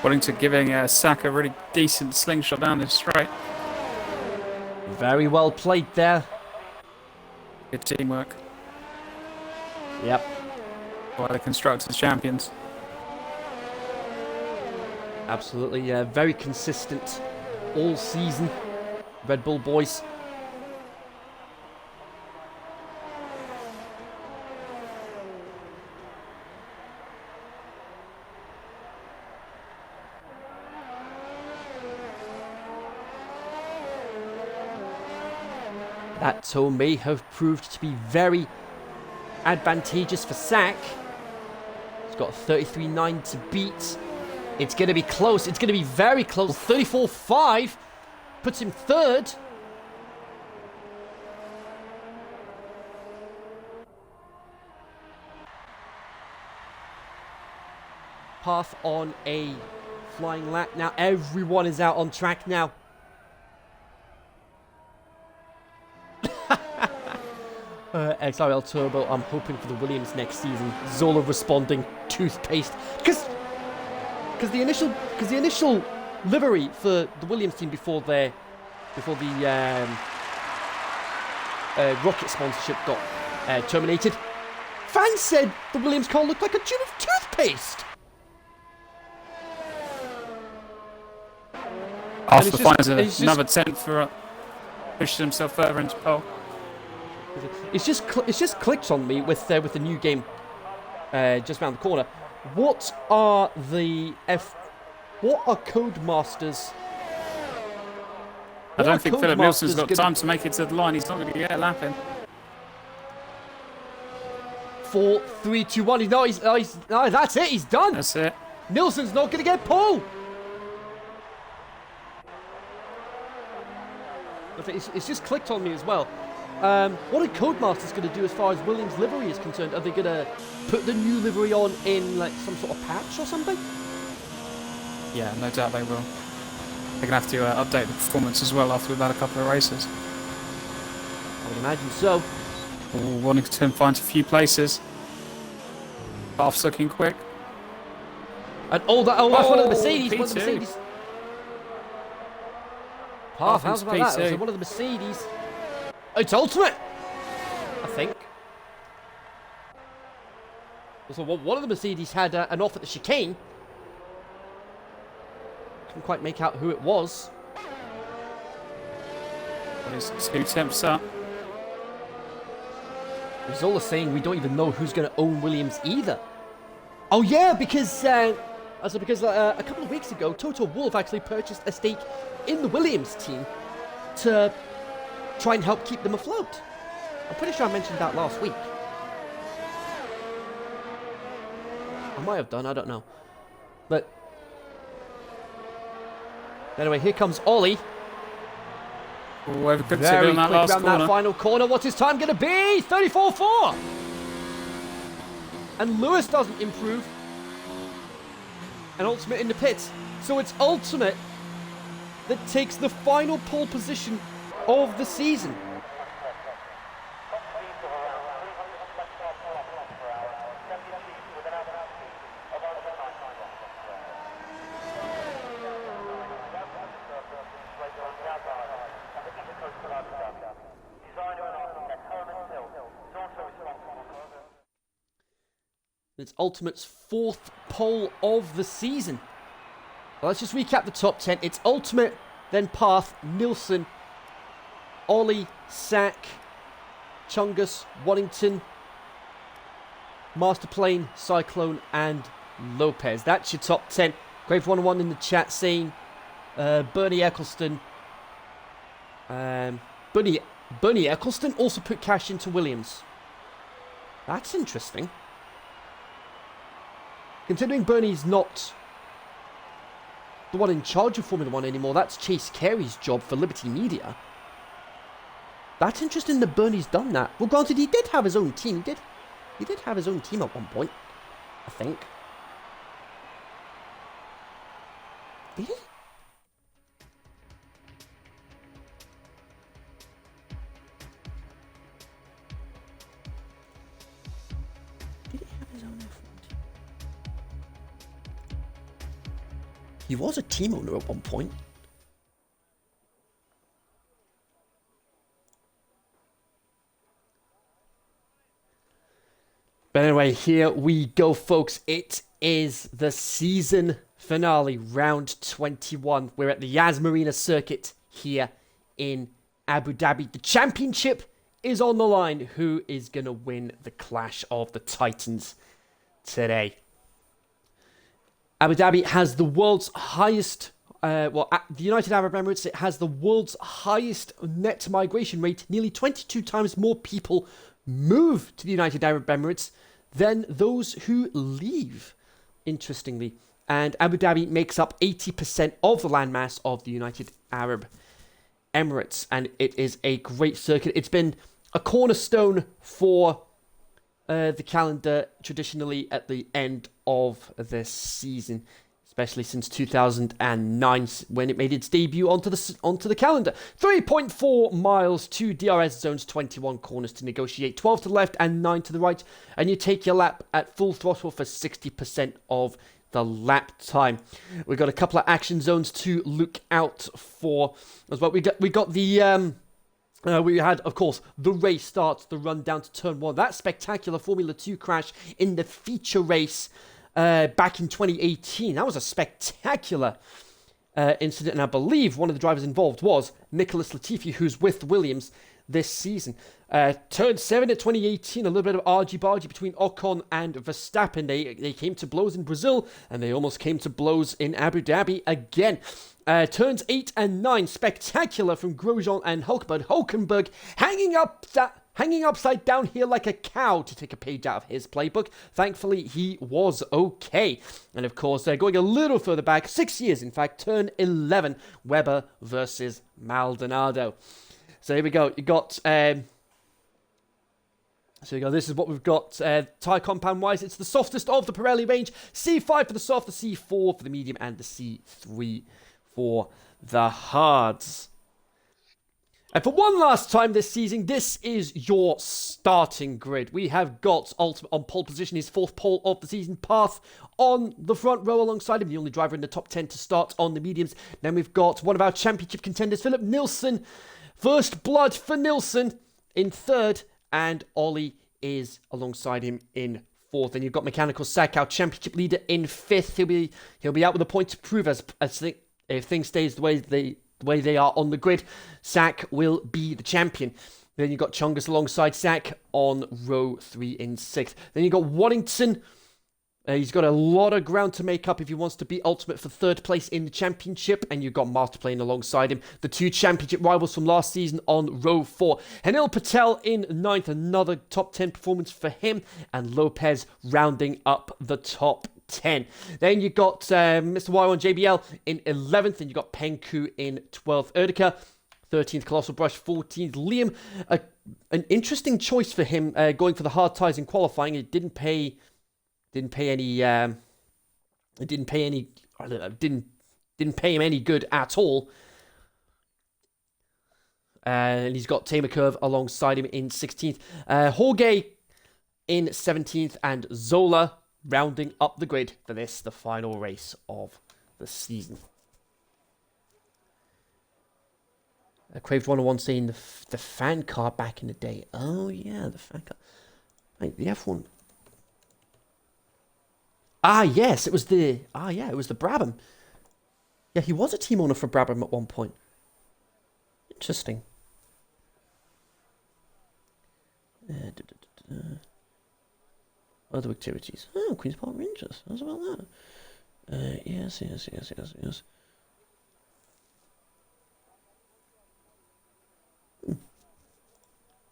Waddington giving Sack a really decent slingshot down this straight. Very well played there. Good teamwork. Yep. By the Constructors champions. Absolutely, yeah. Very consistent all season. Red Bull boys. That tow may have proved to be very advantageous for Sack. He's got 33.9 to beat. It's going to be close. It's going to be very close. 34.5 puts him third. Path on a flying lap. Now everyone is out on track now. XRL Turbo, I'm hoping for the Williams next season. Zola responding, toothpaste. Because the initial livery for the Williams team before the Rocket sponsorship got terminated, fans said the Williams car looked like a tube of toothpaste. After finds another 10th for pushes himself further into pole. It's just clicked on me with the new game just around the corner. What are Codemasters? I don't think Philip Nilsson's got time to make it to the line. He's not going to get a lap in. 4, 3, 2, 1. That's it. He's done. That's it. Nilsson's not going to get pole. It's just clicked on me as well. What are Codemasters going to do as far as Williams livery is concerned? Are they going to put the new livery on in like some sort of patch or something? Yeah, no doubt they will. They're going to have to update the performance as well after we've had a couple of races. I would imagine so. Waddington finds a few places. Path's looking quick. And that's one of the Mercedes. P2. One of the Mercedes. Path, how's about that? P2. So one of the Mercedes. It's Ultimate, I think. So one of the Mercedes had an off at the chicane. Couldn't quite make out who it was. There's 2 temps up. Zola saying we don't even know who's going to own Williams either. Oh yeah, because a couple of weeks ago, Toto Wolff actually purchased a stake in the Williams team to try and help keep them afloat. I'm pretty sure I mentioned that last week. I might have done, I don't know. But anyway, here comes Ollie. Whoever could Very in that quick last around corner. that final corner. What's his time going to be? 34.4. And Lewis doesn't improve. And Ultimate in the pits. So it's Ultimate that takes the final pole position of the season. It's Ultimate's 4th pole of the season. Well, let's just recap the top 10. It's Ultimate, then Path, Nilsson, Ollie, Sack, Chungus, Waddington, Masterplane, Cyclone, and Lopez. That's your top 10. Grave101 in the chat saying Bernie Eccleston. Bernie Eccleston also put cash into Williams. That's interesting. Considering Bernie's not the one in charge of Formula 1 anymore, that's Chase Carey's job for Liberty Media. That's interesting that Bernie's done that. Well, granted, he did have his own team. He did have his own team at one point, I think. Did he? He was a team owner at one point. But anyway, here we go, folks. It is the season finale, round 21. We're at the Yas Marina circuit here in Abu Dhabi. The championship is on the line. Who is going to win the Clash of the Titans today? Abu Dhabi has the world's highest, at the United Arab Emirates, it has the world's highest net migration rate. Nearly 22 times more people move to the United Arab Emirates than those who leave, interestingly. And Abu Dhabi makes up 80% of the landmass of the United Arab Emirates. And it is a great circuit. It's been a cornerstone for the calendar traditionally at the end of the season, especially since 2009 when it made its debut onto the calendar. 3.4 miles to DRS zones, 21 corners to negotiate, 12 to the left and 9 to the right, and you take your lap at full throttle for 60% of the lap time. We've got a couple of action zones to look out for as well. We got the we had, of course, the race starts, the run down to turn 1. That spectacular Formula 2 crash in the feature race back in 2018. That was a spectacular incident, and I believe one of the drivers involved was Nicholas Latifi, who's with Williams this season. Turn 7 at 2018, a little bit of argy-bargy between Ocon and Verstappen. They came to blows in Brazil, and they almost came to blows in Abu Dhabi again. Turns 8 and 9, spectacular from Grosjean and Hulkenberg hanging upside down here like a cow, to take a page out of his playbook. Thankfully, he was okay. And of course, going a little further back, 6 years in fact, turn 11, Webber versus Maldonado. So here we go. You got this is what we've got tyre compound-wise. It's the softest of the Pirelli range. C5 for the soft, the C4 for the medium, and the C3 for the hards. And for one last time this season, this is your starting grid. We have got Ultimate on pole position, his 4th pole of the season. Path on the front row alongside him, the only driver in the top 10 to start on the mediums. Then we've got one of our championship contenders, Philip Nilsson. First blood for Nilsson in 3rd, and Ollie is alongside him in 4th. And you've got Mechanical Sack, our championship leader, in 5th. He'll be out with a point to prove as if things stays the way they are on the grid. Sack will be the champion. Then you've got Chungus alongside Sack on row 3 in 6th. Then you've got Waddington. He's got a lot of ground to make up if he wants to be Ultimate for 3rd place in the championship. And you've got Masterplane alongside him. The 2 championship rivals from last season on row 4. Hanil Patel in 9th. Another top 10 performance for him. And Lopez rounding up the top 10. Then you got Mr. Y1 JBL in 11th. And you got Penku in 12th. Erdika 13th, Colossal Brush 14th. Liam, an interesting choice for him, going for the hard tires in qualifying. It didn't pay him any good at all. And he's got Tamer Curve alongside him in 16th. Jorge in 17th, and Zola rounding up the grid for this, the final race of the season. Craved 101 saying the fan car back in the day. Oh yeah, the fan car. Right, the F1. Ah yes, it was the Brabham. Yeah, he was a team owner for Brabham at one point. Interesting. Other activities. Oh, Queen's Park Rangers. How's about that? Yes.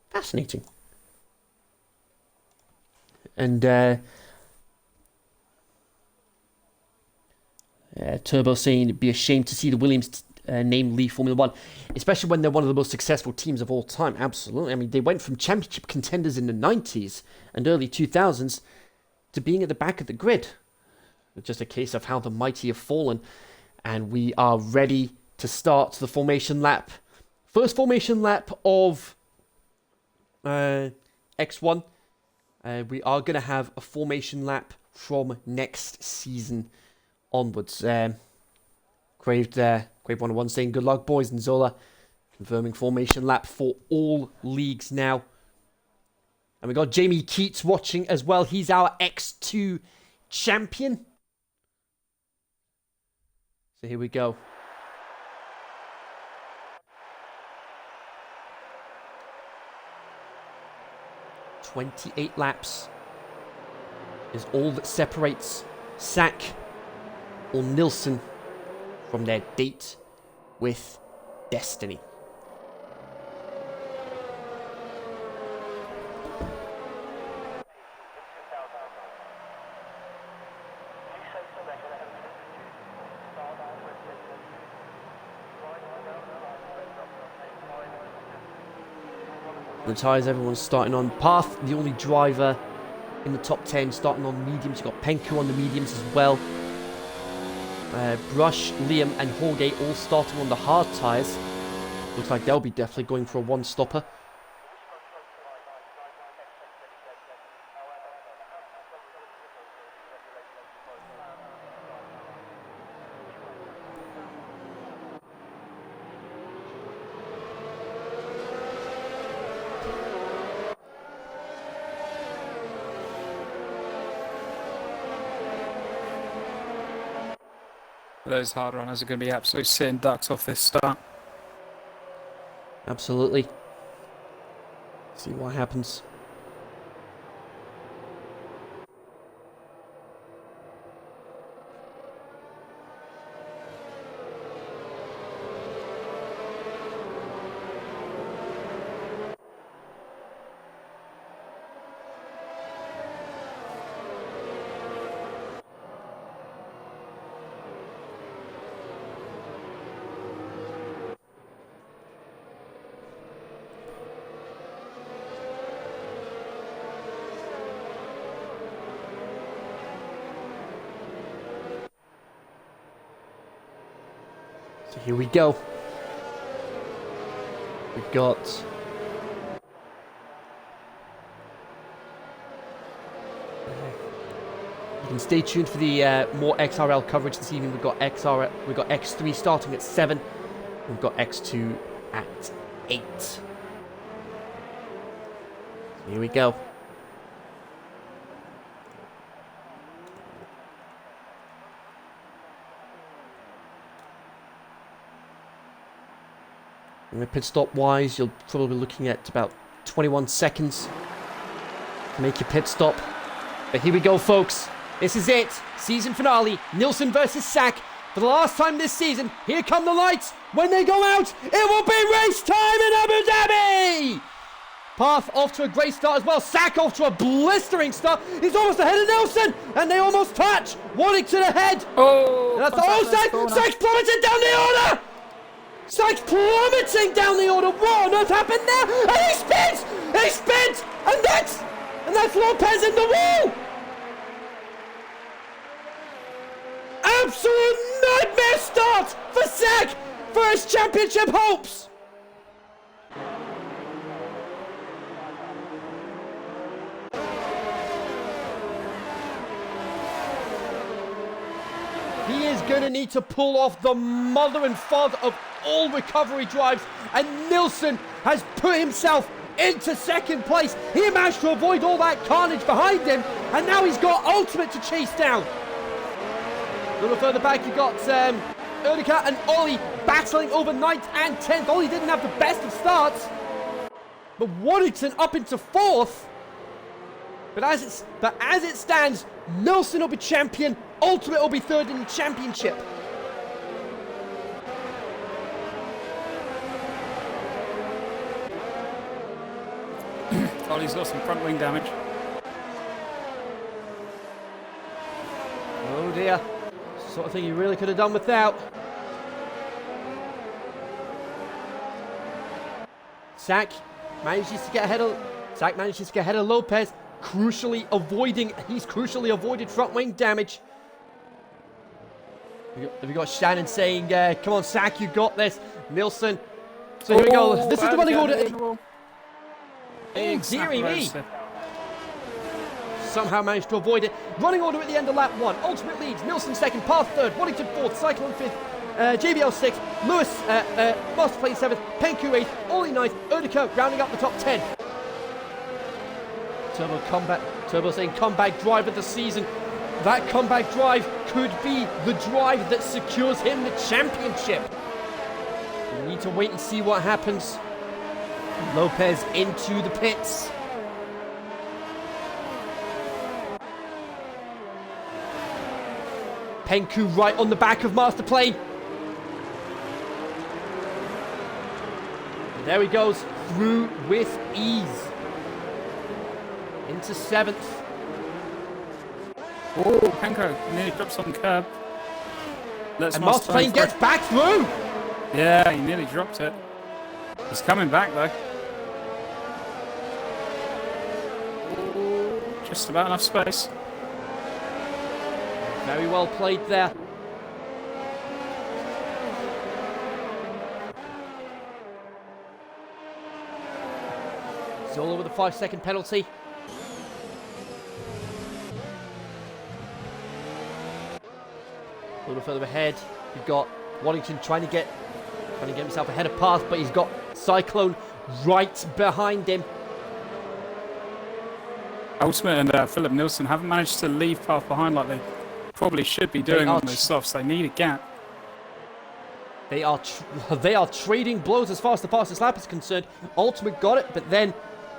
Fascinating. And Turbo saying it'd be a shame to see the Williams name leave Formula One, especially when they're one of the most successful teams of all time. Absolutely. I mean, they went from championship contenders in the 90s and early 2000s to being at the back of the grid. It's just a case of how the mighty have fallen. And we are ready to start the formation lap. First formation lap of X1. We are going to have a formation lap from next season onwards. Craved 101 saying good luck, boys, and Zola confirming formation lap for all leagues now. And we got Jamie Keats watching as well. He's our X2 champion. So here we go. "28 laps is all that separates Sack or Nilsson from their date with destiny." The tyres, everyone's starting on Path, the only driver in the top 10 starting on mediums. You've got Penku on the mediums as well. Brush, Liam and Jorge all starting on the hard tyres. Looks like they'll be definitely going for a one-stopper. Those hard runners are going to be absolutely sitting ducks off this start. Absolutely. See what happens. So here we go. We've got you can stay tuned for the more XRL coverage this evening. We've got X3 starting at 7. We've got X2 at 8. So here we go. Pit stop wise, you're probably looking at about 21 seconds to make your pit stop. But here we go, folks. This is it. Season finale. Nilsson versus Sack. For the last time this season, here come the lights. When they go out, it will be race time in Abu Dhabi. Path off to a great start as well. Sack off to a blistering start. He's almost ahead of Nilsson, and they almost touch. Warwick to the head. Oh, and that's Sack plummeted down the order. Sack's plummeting down the order. What on earth happened there? And he spins! He spins! And that's Lopez in the wall! Absolute nightmare start for Sack for his championship hopes! He is going to need to pull off the mother and father of all recovery drives, and Nilsson has put himself into second place. He managed to avoid all that carnage behind him, and now he's got Ultimate to chase down. A little further back, you've got Erdika and Ollie battling over 9th and 10th. Ollie didn't have the best of starts, but Waddington up into 4th. But as it stands, Nilsson will be champion. Ultimate will be 3rd in the championship. Ollie's got some front wing damage. Oh dear. Sort of thing you really could have done without. Sack manages to get ahead of Lopez, crucially avoided front wing damage. Have we got Shannon saying, come on Sack, you got this. Nilsson. So here we go. This is the running order. Oh, dearie me. Somehow managed to avoid it. Running order at the end of lap 1. Ultimate leads. Nilsson 2nd, Path 3rd, Waddington 4th, Cyclone 5th, JBL 6th, Lewis, Masterplane 7th, Penku 8th, Ollie 9th, Erdika rounding up the top 10. Turbo saying comeback drive of the season. That comeback drive could be the drive that secures him the championship. We need to wait and see what happens. Lopez into the pits. Penku right on the back of Masterplane. And there he goes, through with ease. Into 7th. Oh, Penku nearly drops on the curb. And Masterplane gets back through. Yeah, he nearly dropped it. He's coming back though. Just about enough space. Very well played there. Zola with a 5-second penalty. A little further ahead, you've got Waddington trying to get himself ahead of Path, but he's got Cyclone right behind him. Ultimate and Philip Nilsson haven't managed to leave Path behind like they probably should be doing on those softs. They need a gap. They are trading blows as far as the fastest lap is concerned. Ultimate got it, but then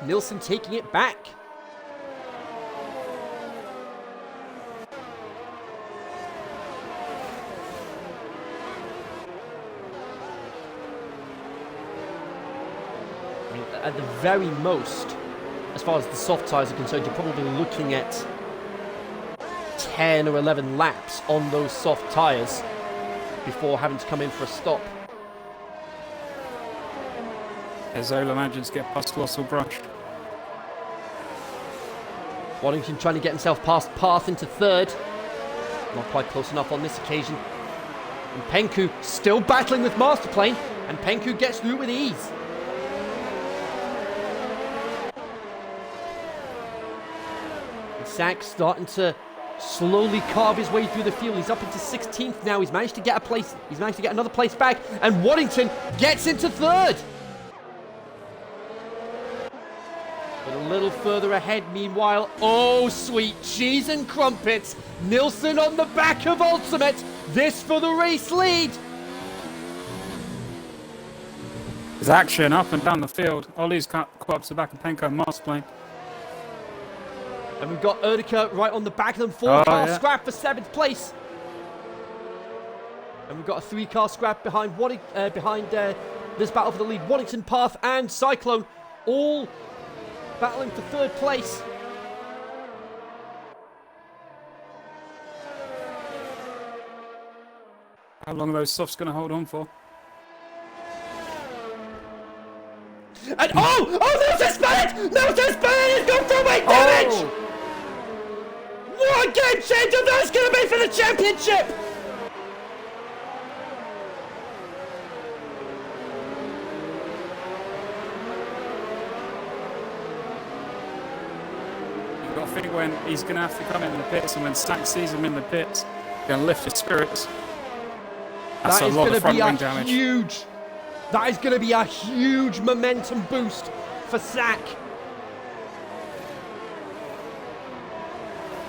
Nilsson taking it back. I mean, at the very most, as far as the soft tyres are concerned, you're probably looking at 10 or 11 laps on those soft tyres before having to come in for a stop. Zola manages to get past Colossal Brush. Waddington trying to get himself past Path into 3rd. Not quite close enough on this occasion. And Penku still battling with Masterplane, and Penku gets through with ease. And Sack starting to slowly carve his way through the field. He's up into 16th now. He's managed to get a place. He's managed to get another place back, and Waddington gets into 3rd. But a little further ahead, meanwhile, oh sweet cheese and crumpets, Nilsson on the back of Ultimate. This for the race lead. There's action up and down the field. Ollie's caught up to the back of Penku and Masterplane. And we've got Erdika right on the back of them. 4-car scrap for 7th place. And we've got a 3-car scrap behind this battle for the lead. Waddington, Path and Cyclone all battling for 3rd place. How long are those softs going to hold on for? And Nelson's spun! Nelson's spun! He's gone for wing damage! What a game changer that's going to be for the championship! You've got to think when he's going to have to come in the pits, and when Stack sees him in the pits, he's going to lift his spirits. That's a lot of front wing damage. That is going to be a huge momentum boost for Sack.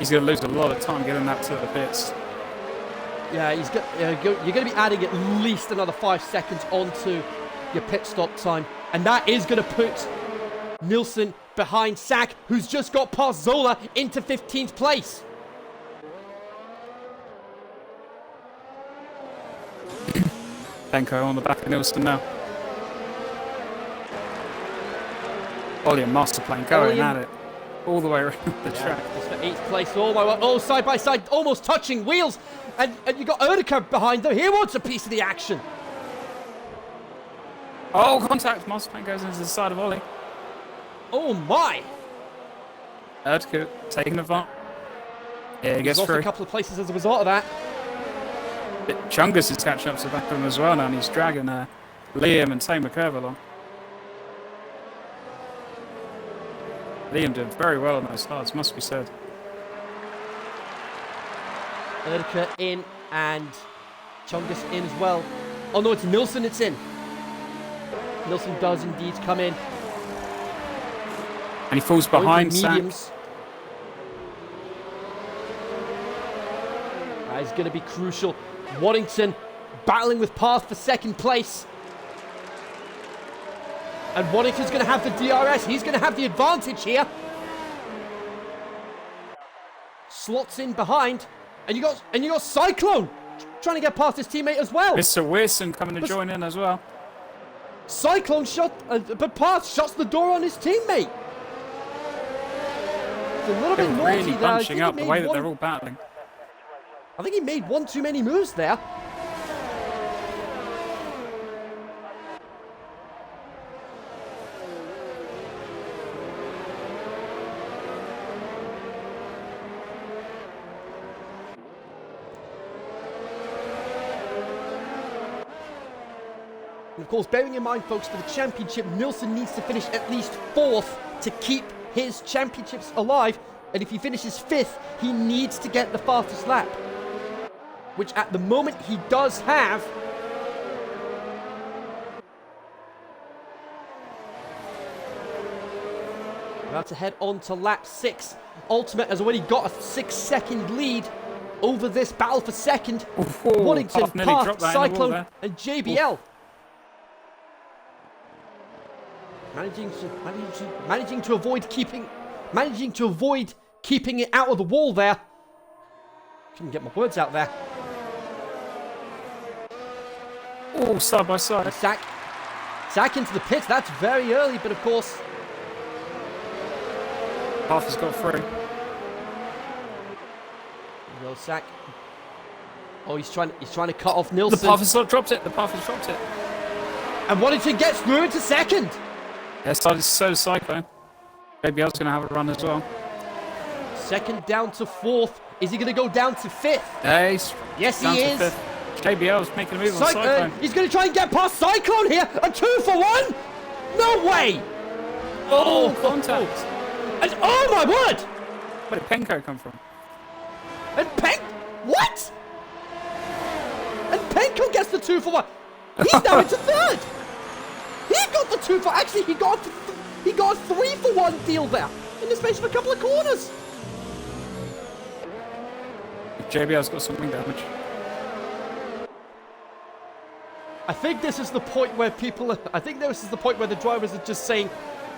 He's going to lose a lot of time getting that to the pits. Yeah, you're going to be adding at least another 5 seconds onto your pit stop time. And that is going to put Nilsson behind Sack, who's just got past Zola into 15th place. Penko on the back of Nilsson now. Ollie and master plane going at it all the way around the track. It's for 8th place all the way. Oh, side by side, almost touching wheels. And you got Erdika behind them. He wants a piece of the action. Oh, contact. Master plane goes into the side of Ollie. Oh, my. Erdika taking advantage. Yeah, he gets lost through. a couple of places as a result of that. Chungus is catching up to the back of him as well now, and he's dragging Liam and Tamer Curve along. Liam did very well on those starts, must be said. Erdika in and Chungus in as well. Oh no, it's Nilsson it's in. Nilsson does indeed come in. And he falls behind Sack. That is going to be crucial. Waddington battling with Path for 2nd place. And Waddington's going to have the DRS. He's going to have the advantage here. Slots in behind. And you got Cyclone trying to get past his teammate as well. Mr. Wilson coming to join in as well. Cyclone shot, but Path shuts the door on his teammate. It's a little bit naughty really there. bunching up the way that they're all battling. I think he made one too many moves there. And of course, bearing in mind, folks, for the championship, Nilsson needs to finish at least 4th to keep his championships alive. And if he finishes 5th, he needs to get the fastest lap, which at the moment he does have. About to head on to lap 6. Ultimate has already got a 6-second lead over this battle for 2nd. Waddington, Path, Cyclone, and JBL. Managing to avoid keeping it out of the wall there. Couldn't get my words out there. Oh, side by side. Sack into the pits. That's very early, but of course. Path has got through. Well, Sack. Oh, he's trying to cut off Nilsson. The Path has dropped it. And Waddington gets through into 2nd. Yeah, started so Cyclone. JBL's going to have a run as well. 2nd down to 4th. Is he going to go down to 5th? Yes, he is. JBL's making a move on Cyclone. He's going to try and get past Cyclone here. A 2-for-1? No way! Oh, contact. And oh my word! Where did Penko come from? And what? And Penko gets the 2-for-1. He's now into 3rd. He got the 2-for. Actually, he got a 3-for-1 deal there in the space of a couple of corners. JBL's got something damage. I think this is the point where the drivers are just saying,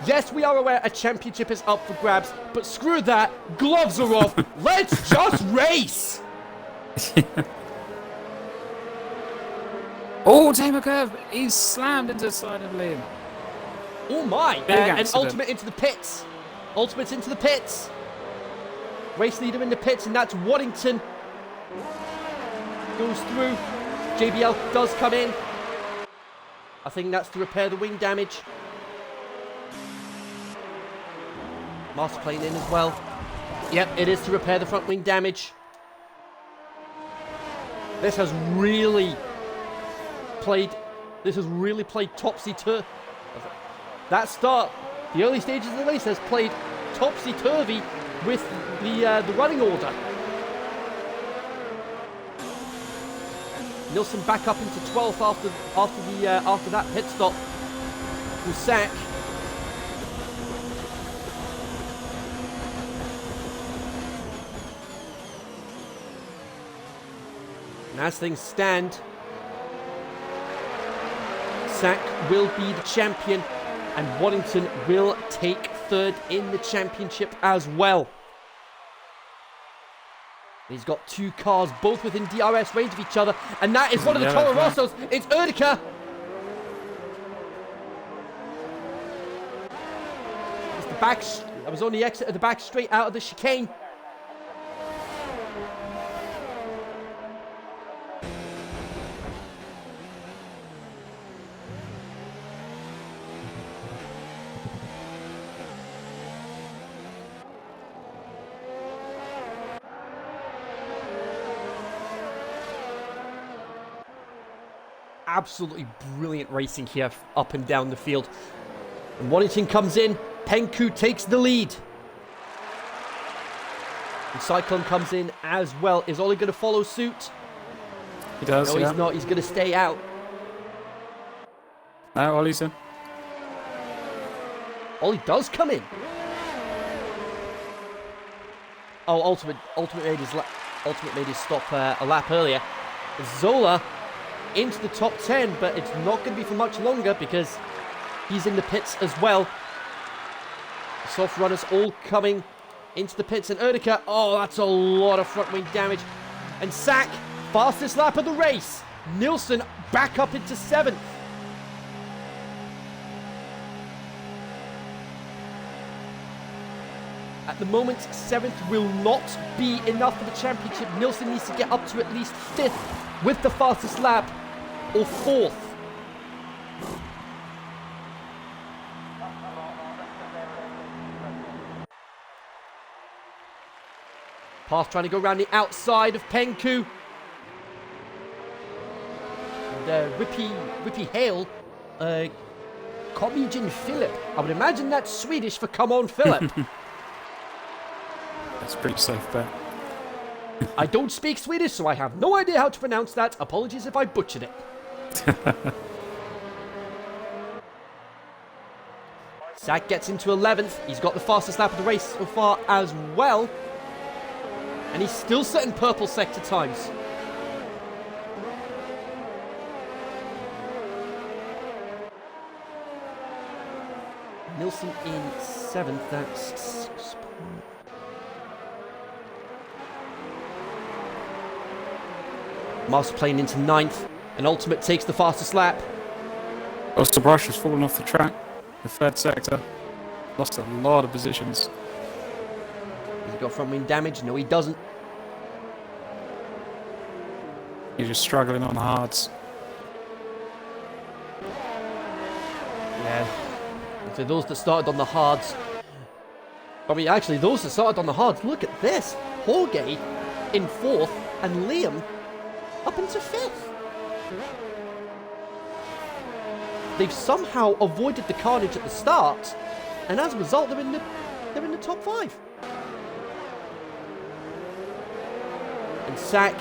yes, we are aware a championship is up for grabs, but screw that, gloves are off, let's just race! Oh, Tamer Curve, he's slammed into the side of Liam. Oh my, and Ultimate into the pits. Ultimate's into the pits. Race leader in the pits, and that's Waddington. Goes through. JBL does come in. I think that's to repair the wing damage. Master Plane in as well. Yep, it is to repair the front wing damage. This has really played topsy-turvy. That start, the early stages of the race has played topsy-turvy with the running order. Nilsson back up into 12th after that pit stop. Sack. And as things stand, Sack will be the champion, and Waddington will take third in the championship as well. He's got 2 cars, both within DRS range of each other, and that is one of the Toro Rossos. It's Erdika. It's the back. I was on the exit of the back, straight out of the chicane. Absolutely brilliant racing here up and down the field. And Waddington comes in. Penku takes the lead. And Cyclone comes in as well. Is Ollie going to follow suit? He does. No, he's not. He's going to stay out. No, Ollie's in. Ollie does come in. Oh, Ultimate made his stop a lap earlier. Zola into the top 10, but it's not going to be for much longer because he's in the pits as well. The soft runners all coming into the pits, and Erdika, oh, that's a lot of front wing damage. And Sack, fastest lap of the race. Nilsson back up into 7th. At the moment, 7th will not be enough for the championship. Nilsson needs to get up to at least 5th with the fastest lap, or 4th. Path trying to go around the outside of Penku. And Rippy Hale, Comedian Philip. I would imagine that's Swedish for come on Philip. That's pretty safe bet. I don't speak Swedish, so I have no idea how to pronounce that. Apologies if I butchered it. Sack gets into 11th. He's got the fastest lap of the race so far as well. And he's still setting purple sector times. Nilsson in 7th. That's 6 points. Master Plane into 9th. And Ultimate takes the fastest lap. Also, Brush has fallen off the track. The 3rd sector. Lost a lot of positions. Has he got front wing damage? No, he doesn't. He's just struggling on the hards. Yeah. So those that started on the hards. I mean, actually, those that started on the hards, look at this. Jorge in 4th and Liam up into 5th. They've somehow avoided the carnage at the start, and as a result, they're in the top 5. And Sack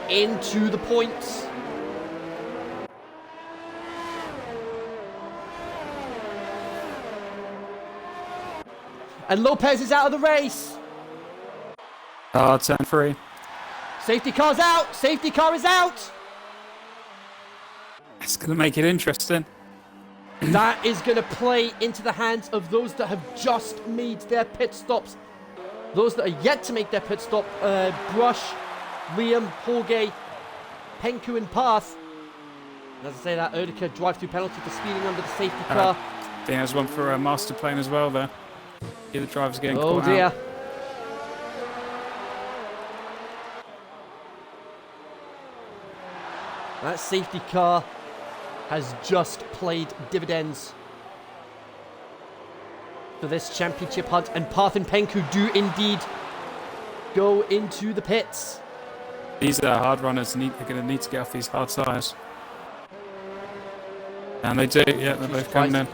into the points. And Lopez is out of the race. Turn 3. Safety car's out. Safety car is out. It's going to make it interesting. That is going to play into the hands of those that have just made their pit stops. Those that are yet to make their pit stop, Brush, Liam, Jorge, Penku and Path. And as I say that, Erdika drive-through penalty for speeding under the safety car. I think there's one for a Master Plane as well there. The other driver's getting caught dear. out. That safety car has just played dividends. for this championship hunt. And Parth and Penku do indeed go into the pits. These are hard runners. They're going to need to get off these hard tyres. And they do. Yeah, they're both coming in.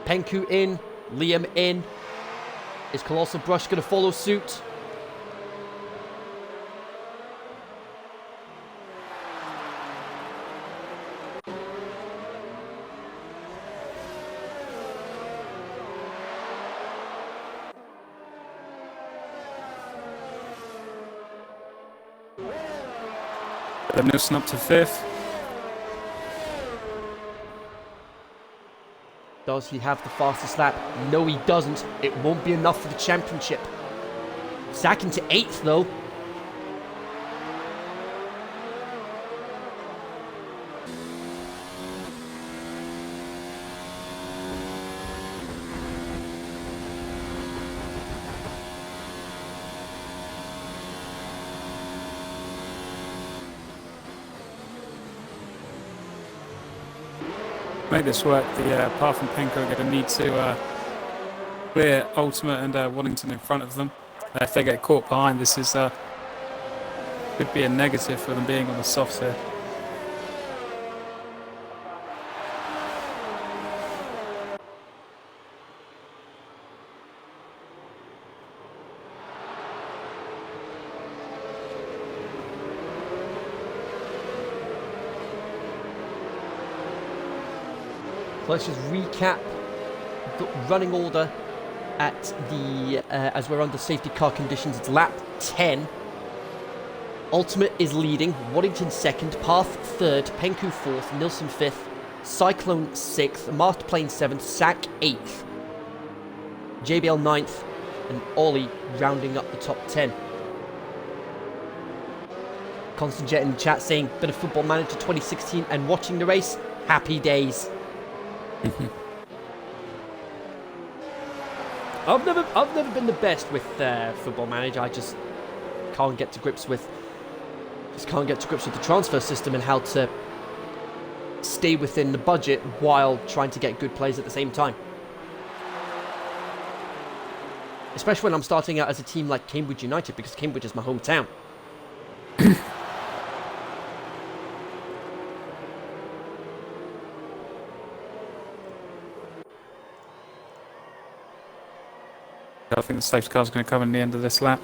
Penku in. Liam in. Is Colossal Brush going to follow suit? Nilsson up to 5th. Does he have the fastest lap? No, he doesn't. It won't be enough for the championship. Second to 8th, though. Make this work, the Parth and Penku are going to need to clear Ultimate and Waddington in front of them. If they get caught behind, this is could be a negative for them being on the softs here. Let's just recap the running order at the as we're under safety car conditions. It's lap 10. Ultimate is leading, Waddington second, Parth third, Penku fourth, Nilsson fifth, Cyclone sixth, Master Plane seventh, Sack eighth, JBL ninth, and Ollie rounding up the top 10. Constant Jet in the chat saying, bit of Football Manager 2016 and watching the race, happy days. I've never been the best with Football Manager. I just can't get to grips with the transfer system and how to stay within the budget while trying to get good players at the same time. Especially when I'm starting out as a team like Cambridge United, because Cambridge is my hometown. I think the safety car is going to come in the end of this lap.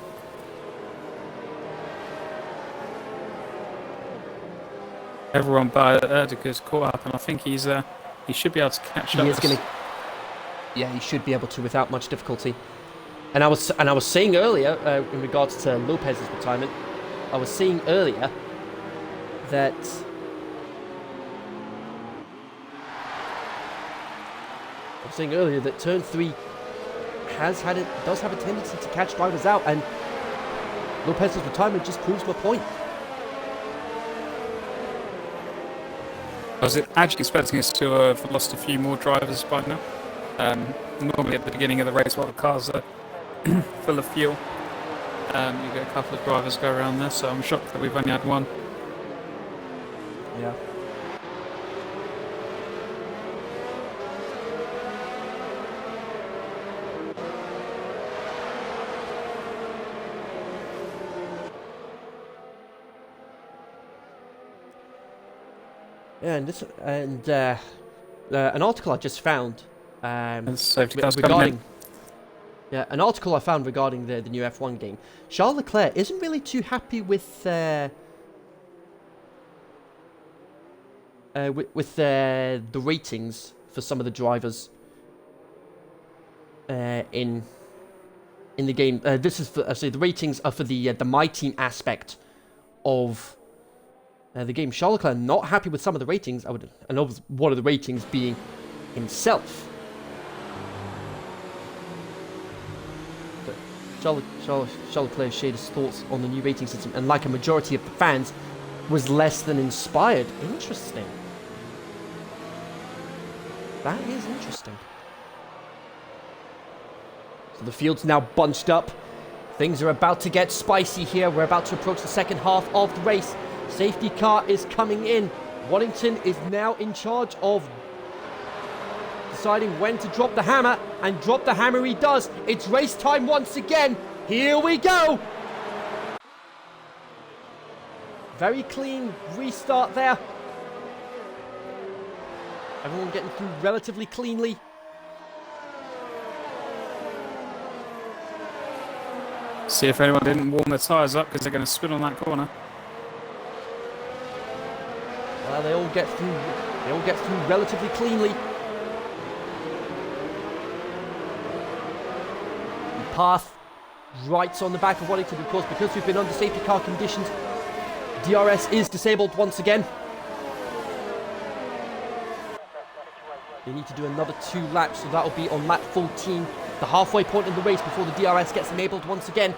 Everyone but Erdika's caught up, and I think he should be able to catch up. Yeah, he should be able to without much difficulty. And I was saying earlier in regards to Lopez's retirement, I was saying earlier that turn 3 does have a tendency to catch drivers out, and Lopez's retirement just proves my point. I was actually expecting us to have lost a few more drivers by now. Normally at the beginning of the race while the cars are full of fuel, you get a couple of drivers go around there, so I'm shocked that we've only had one. Yeah. Yeah, and an article I just found regarding an article I found regarding the new F1 game. Charles Leclerc isn't really too happy with the ratings for some of the drivers in the game. This is for the ratings are for the My Team aspect of the game. Charles Leclerc not happy with some of the ratings. And one of the ratings being himself. Charles Leclerc shared his thoughts on the new rating system, and like a majority of the fans, was less than inspired. Interesting. That is interesting. So the field's now bunched up. Things are about to get spicy here. We're about to approach the second half of the race. Safety car is coming in. Waddington is now in charge of the deciding when to drop the hammer, and drop the hammer he does. It's race time once again. Here we go. Very clean restart there. Everyone getting through relatively cleanly. See if anyone didn't warm their tyres up because they're going to spin on that corner. Well, they all get through. They all get through relatively cleanly. The path right on the back of Wellington, of course, because we've been under safety car conditions. DRS is disabled once again. They need to do another 2 laps, so that'll be on lap 14, the halfway point in the race before the DRS gets enabled once again.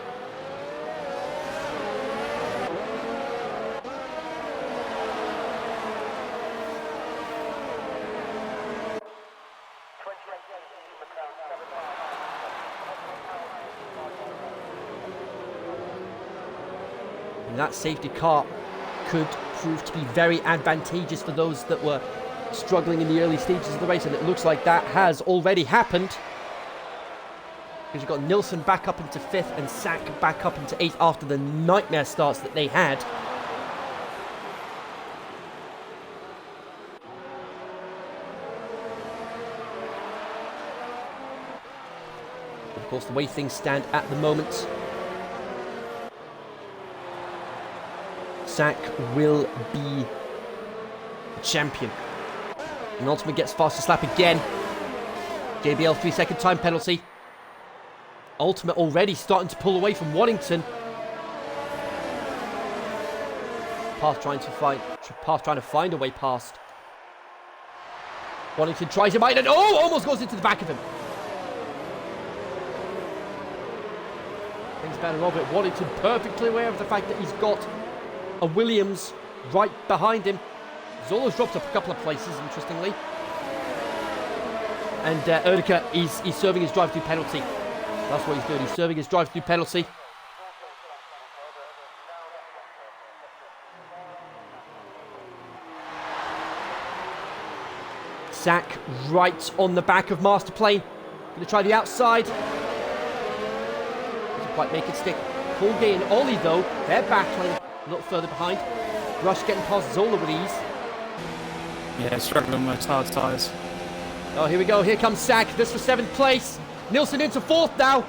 And that safety car could prove to be very advantageous for those that were struggling in the early stages of the race, and it looks like that has already happened. Because you've got Nilsson back up into 5th and Sack back up into 8th after the nightmare starts that they had. Of course, the way things stand at the moment, Sack will be champion. And Ultimate gets fastest lap again. JBL 3-second time penalty. Ultimate already starting to pull away from Waddington. Path trying to find a way past. Waddington tries him out and almost goes into the back of him. Things better of it. Waddington perfectly aware of the fact that he's got a Williams right behind him. Zolo's dropped up a couple of places, interestingly. And Erdika, he's serving his drive-through penalty. That's what he's doing. He's serving his drive-through penalty. Sack right on the back of Master Plane. Going to try the outside. Doesn't quite make it stick. Colgate and Ollie, though, they're battling a little further behind. Rush getting past Zola with ease. Yeah, struggling with those hard tyres. Oh, here we go. Here comes Sack. This for 7th place. Nilsson into 4th now.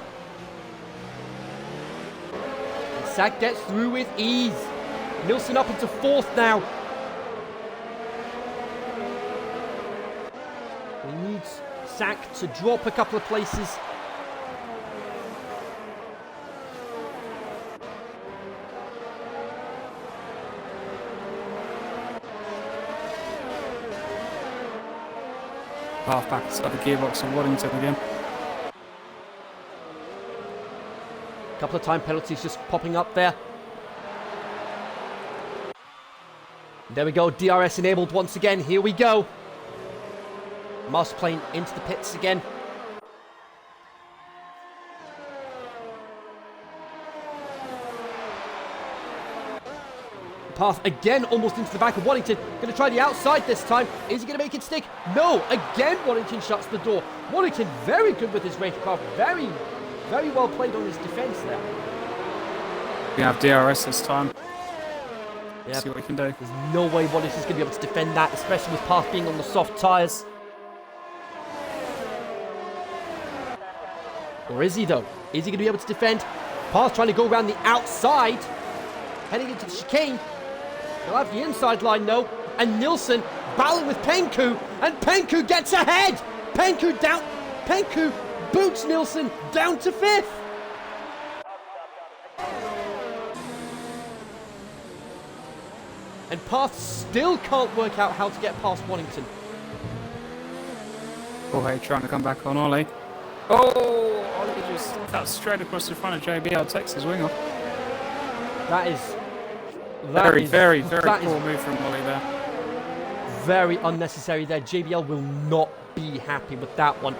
And Sack gets through with ease. Nilsson up into 4th now. He needs Sack to drop a couple of places. Half back inside the gearbox of Waddington again. A couple of time penalties just popping up there. There we go, DRS enabled once again. Here we go. Master Plane into the pits again. Path again almost into the back of Waddington. Going to try the outside this time. Is he going to make it stick? No. Again, Waddington shuts the door. Waddington very good with his race car. Very, very well played on his defence there. We have DRS this time. Yep. See what we can do. There's no way Waddington's going to be able to defend that, especially with Path being on the soft tyres. Or is he, though? Is he going to be able to defend? Path trying to go around the outside. Heading into the chicane. He'll have the inside line, though. And Nilsson battling with Penku. And Penku gets ahead. Penku down. Penku boots Nilsson down to 5th. And Path still can't work out how to get past Waddington. Jorge trying to come back on Ollie. Oh, Ollie just cut straight across the front of JBL, takes his wing off. That is very poor move from Ollie there. Very unnecessary there. JBL will not be happy with that one.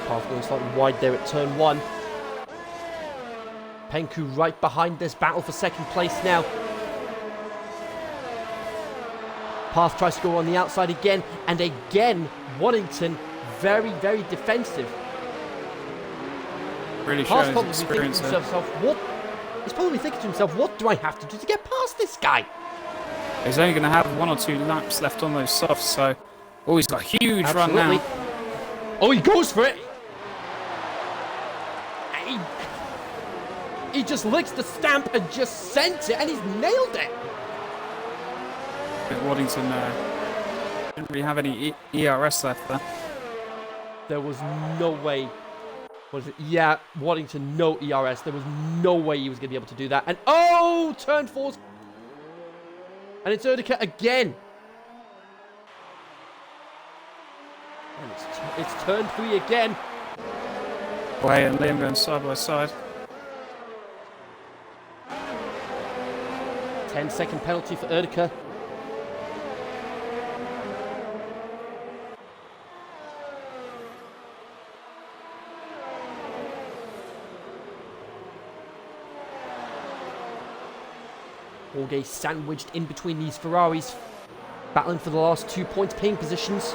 Path going slightly wide there at turn 1. Penku right behind this battle for second place now. Path tries to go on the outside again, and again, Waddington very, very defensive. Really Path's showing his experience there. He's probably thinking to himself, what do I have to do to get past this guy? He's only going to have 1 or 2 laps left on those softs, so... Oh, he's got a huge run now. Oh, he goes for it! He just licks the stamp and just sent it, and he's nailed it! But Waddington didn't really have any ERS left there. There was no way. What is it? Yeah, Waddington, no ERS. There was no way he was going to be able to do that. And oh, turn 4. And it's Erdika again. And it's turn 3 again. Way and Liam going side by side. 10-second penalty for Erdika. Jorge sandwiched in between these Ferraris, battling for the last 2 points paying positions.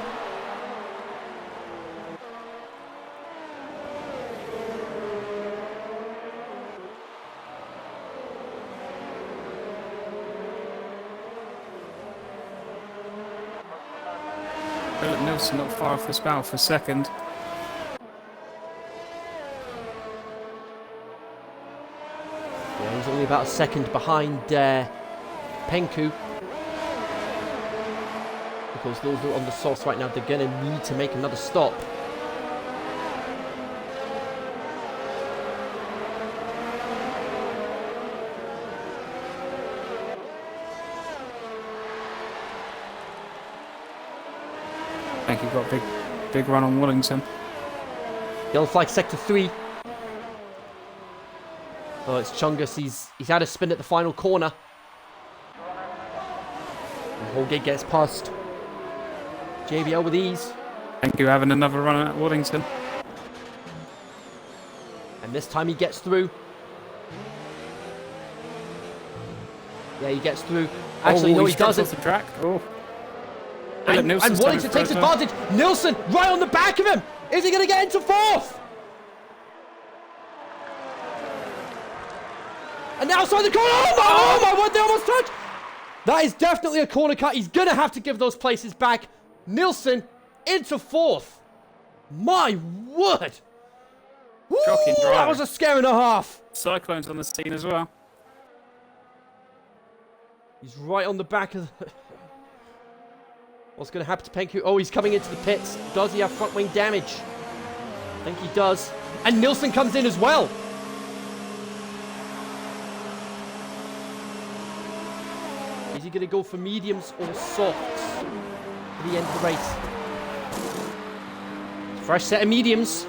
Philip Nilsson not far off this battle for second. Yeah, he's only about a second behind Penku. Because those who are on the sauce right now, they're going to need to make another stop. I think he got a big run on Waddington. Yellow flag sector 3. Oh, it's Chungus. He's had a spin at the final corner. And Jorge gets past JBL with ease. Thank you, having another run at Waddington. And this time he gets through. Yeah, he gets through. Actually, no, he doesn't. Off the track. Oh. And Waddington takes advantage. Nilsson right on the back of him. Is he going to get into 4th? And now outside the corner. Oh my word, they almost touched. That is definitely a corner cut. He's going to have to give those places back. Nilsson into 4th. My word. Shocking drive. That was a scare and a half. Cyclone's on the scene as well. He's right on the back of the... What's going to happen to Penku? Oh, he's coming into the pits. Does he have front wing damage? I think he does. And Nilsson comes in as well. Is he going to go for mediums or softs for the end of the race? Fresh set of mediums.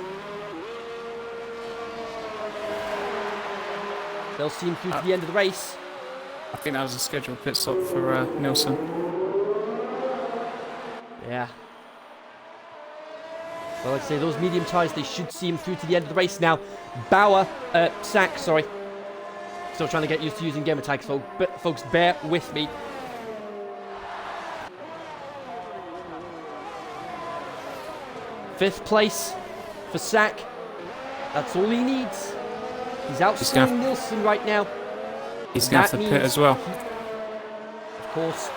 They'll see him through to the end of the race. I think that was a scheduled pit stop for Nilsson. Yeah. Well, like I say, those medium tyres, they should see him through to the end of the race now. Sack, sorry. Still trying to get used to using gamer tags, but folks, bear with me. Fifth place for Sack. That's all he needs. He's outscoring Nilsson right now. He's going to have to pit as well. Of course.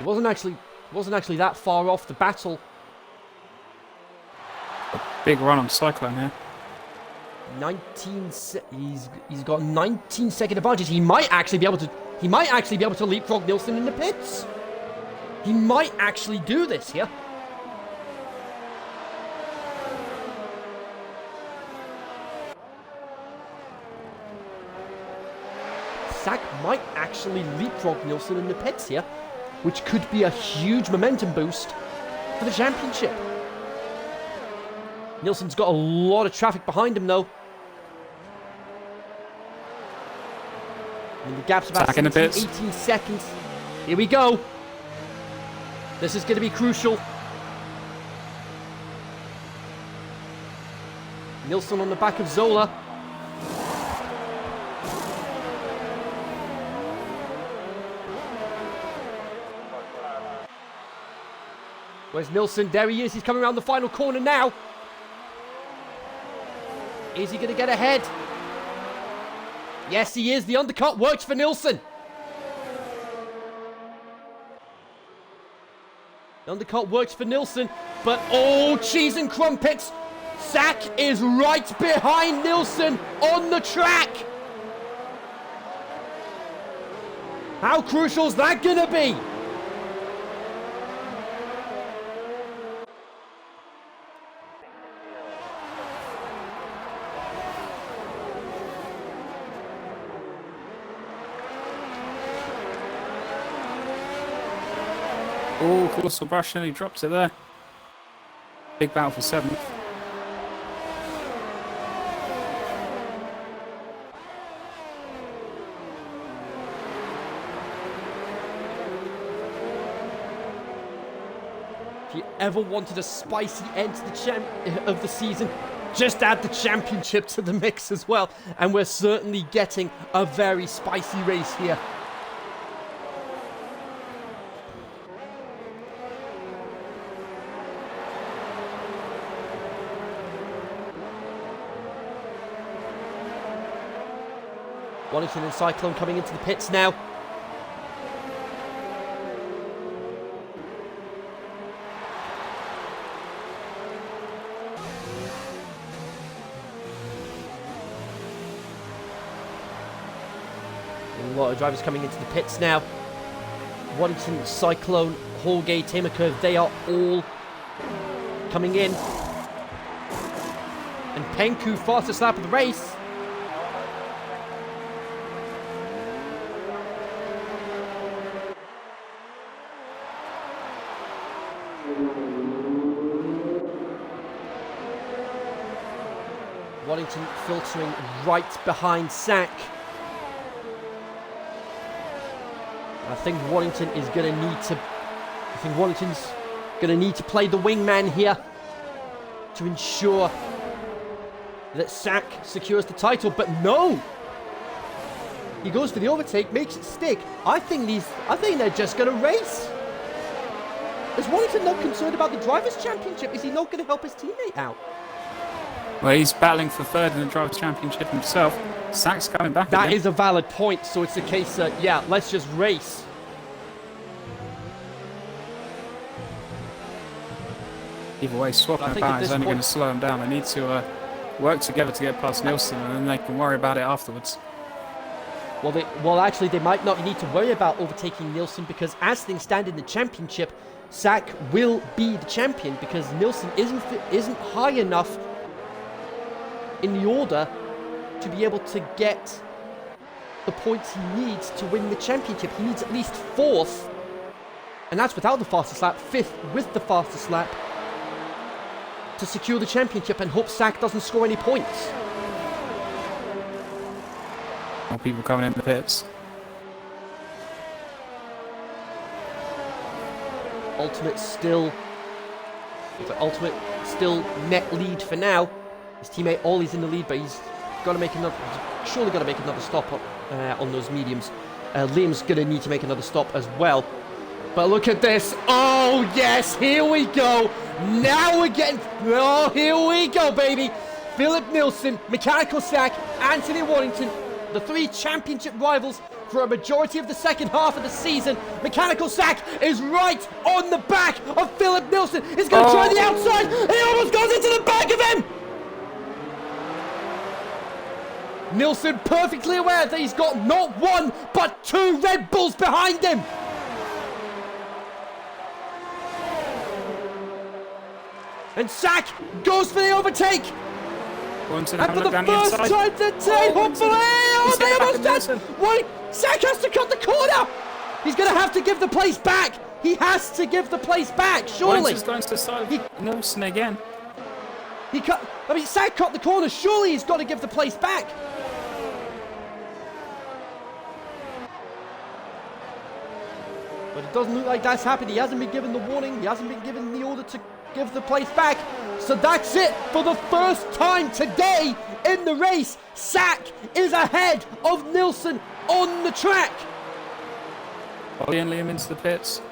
It wasn't actually that far off the battle. A big run on Cyclone here. He's got 19-second advantage. He might actually be able to leapfrog Nilsson in the pits. He might actually do this here. Sack might actually leapfrog Nilsson in the pits here, which could be a huge momentum boost for the championship. Nilsson's got a lot of traffic behind him, though. And the gap's about 18 seconds. Here we go. This is going to be crucial. Nilsson on the back of Zola. Where's Nilsson? There he is. He's coming around the final corner now. Is he going to get ahead? Yes, he is. The undercut works for Nilsson. The undercut works for Nilsson, but oh, cheese and crumpets. Sack is right behind Nilsson on the track. How crucial is that going to be? Oh, colossal brush, and he drops it there. Big battle for 7th. If you ever wanted a spicy end to the season, just add the championship to the mix as well. And we're certainly getting a very spicy race here. Wellington and Cyclone coming into the pits now. A lot of drivers coming into the pits now. Wellington, Cyclone, Holgate, Tamercurve, they are all coming in. And Penku, fastest lap of the race. Wellington filtering right behind Sack. I think Wellington is going to need to. I think Wellington's going to need to play the wingman here to ensure that Sack secures the title. But no, he goes for the overtake, makes it stick. I think they're just going to race. Is Wellington not concerned about the Drivers' Championship? Is he not going to help his teammate out? Well, he's battling for 3rd in the Drivers' Championship himself. Sack's coming back That again. is a valid point, so it's a case that, yeah, let's just race. Either way, swapping about is only going to slow him down. They need to work together to get past Nilsson, and then they can worry about it afterwards. Well, actually, they might not need to worry about overtaking Nilsson, because as things stand in the championship, Sack will be the champion, because Nilsson isn't high enough in the order to be able to get the points he needs to win the championship. He needs at least 4th, and that's without the fastest lap, 5th with the fastest lap, to secure the championship and hope Sack doesn't score any points. More people coming in the pits. Ultimate still net lead for now. His teammate Ollie's in the lead, but he's surely got to make another stop on those mediums. Liam's going to need to make another stop as well. But look at this. Oh, yes, here we go. Now we're getting... Oh, here we go, baby. Philip Nilsson, Mechanical Sack, Anthony Warrington, the 3 championship rivals for a majority of the second half of the season. Mechanical Sack is right on the back of Philip Nilsson. He's going to try the outside. He almost goes into the back of him. Nilsson perfectly aware that he's got not 1, but 2 Red Bulls behind him. And Sack goes for the overtake. And for the first time today, hopefully, they almost done. Wait, Sack has to cut the corner. He's going to have to give the place back. He has to give the place back, surely. He's going to the side of Nilsson again. Sack cut the corner. Surely he's got to give the place back. But it doesn't look like that's happened. He hasn't been given the warning. He hasn't been given the order to give the place back. So that's it. For the first time today in the race, Sack is ahead of Nilsson on the track. Ollie and Liam into the pits.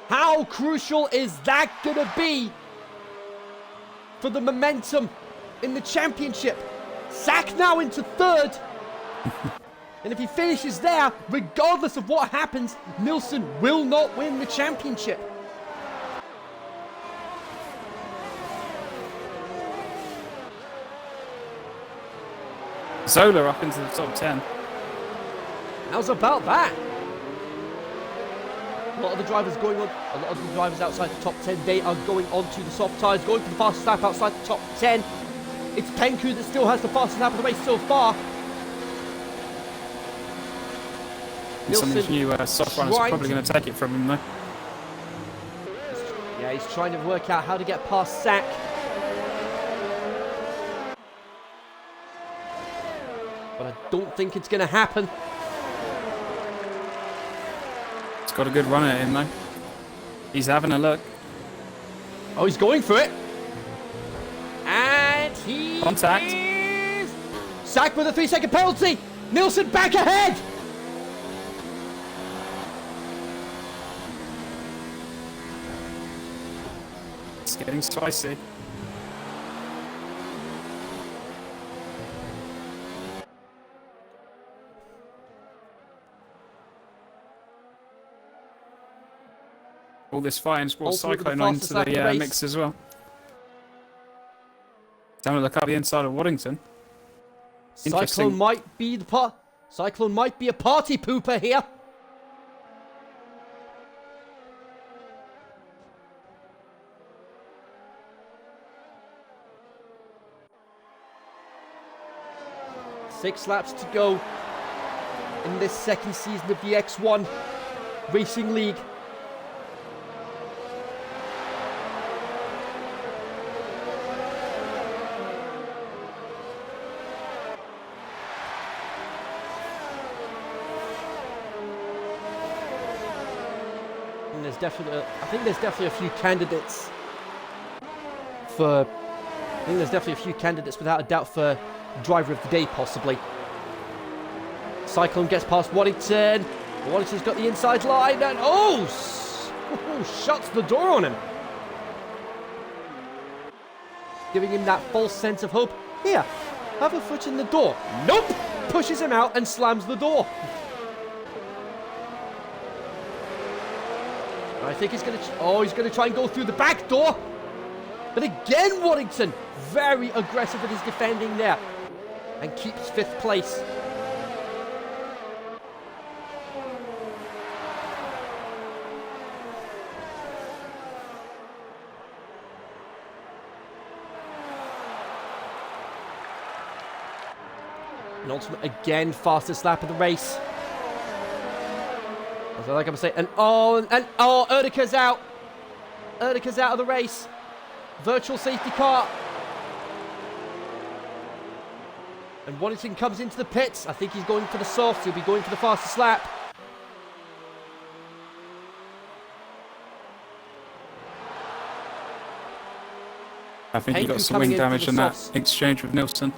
How crucial is that going to be for the momentum in the championship? Sack now into third. And if he finishes there, regardless of what happens, Nilsson will not win the championship. Zola up into the top 10. How's about that? A lot of the drivers going on, a lot of the drivers outside the top 10, they are going onto the soft tyres, going for the fastest lap outside the top 10. It's Penku that still has the fastest lap of the race so far. Some of these new soft runners are probably going to take it from him though. Yeah, he's trying to work out how to get past Sack. But I don't think it's going to happen. He's got a good run at him though. He's having a look. Oh, he's going for it. And he Contact. is... Sack with a 3-second penalty. Nilsson back ahead. It's getting spicy. All this fighting's brought Cyclone into the mix as well. Having a look up the inside of Waddington. Cyclone might be Cyclone might be a party pooper here. Six laps to go in this second season of the X1 Racing League. And there's definitely, I think there's definitely a few candidates for, I think there's definitely a few candidates without a doubt for driver of the day, possibly. Cyclone gets past Waddington. Waddington's got the inside line and shuts the door on him. Giving him that false sense of hope. Here, have a foot in the door. Nope! Pushes him out and slams the door. I think he's going to... he's going to try and go through the back door. But again, Waddington, very aggressive in his defending there. And keeps 5th place. And ultimate again, fastest lap of the race. So like I'm saying, Erdika's out. Erdika's out of the race. Virtual safety car. And Waddington comes into the pits. I think he's going for the softs. He'll be going for the fastest lap. I think he got some wing damage in that exchange with Nilsson.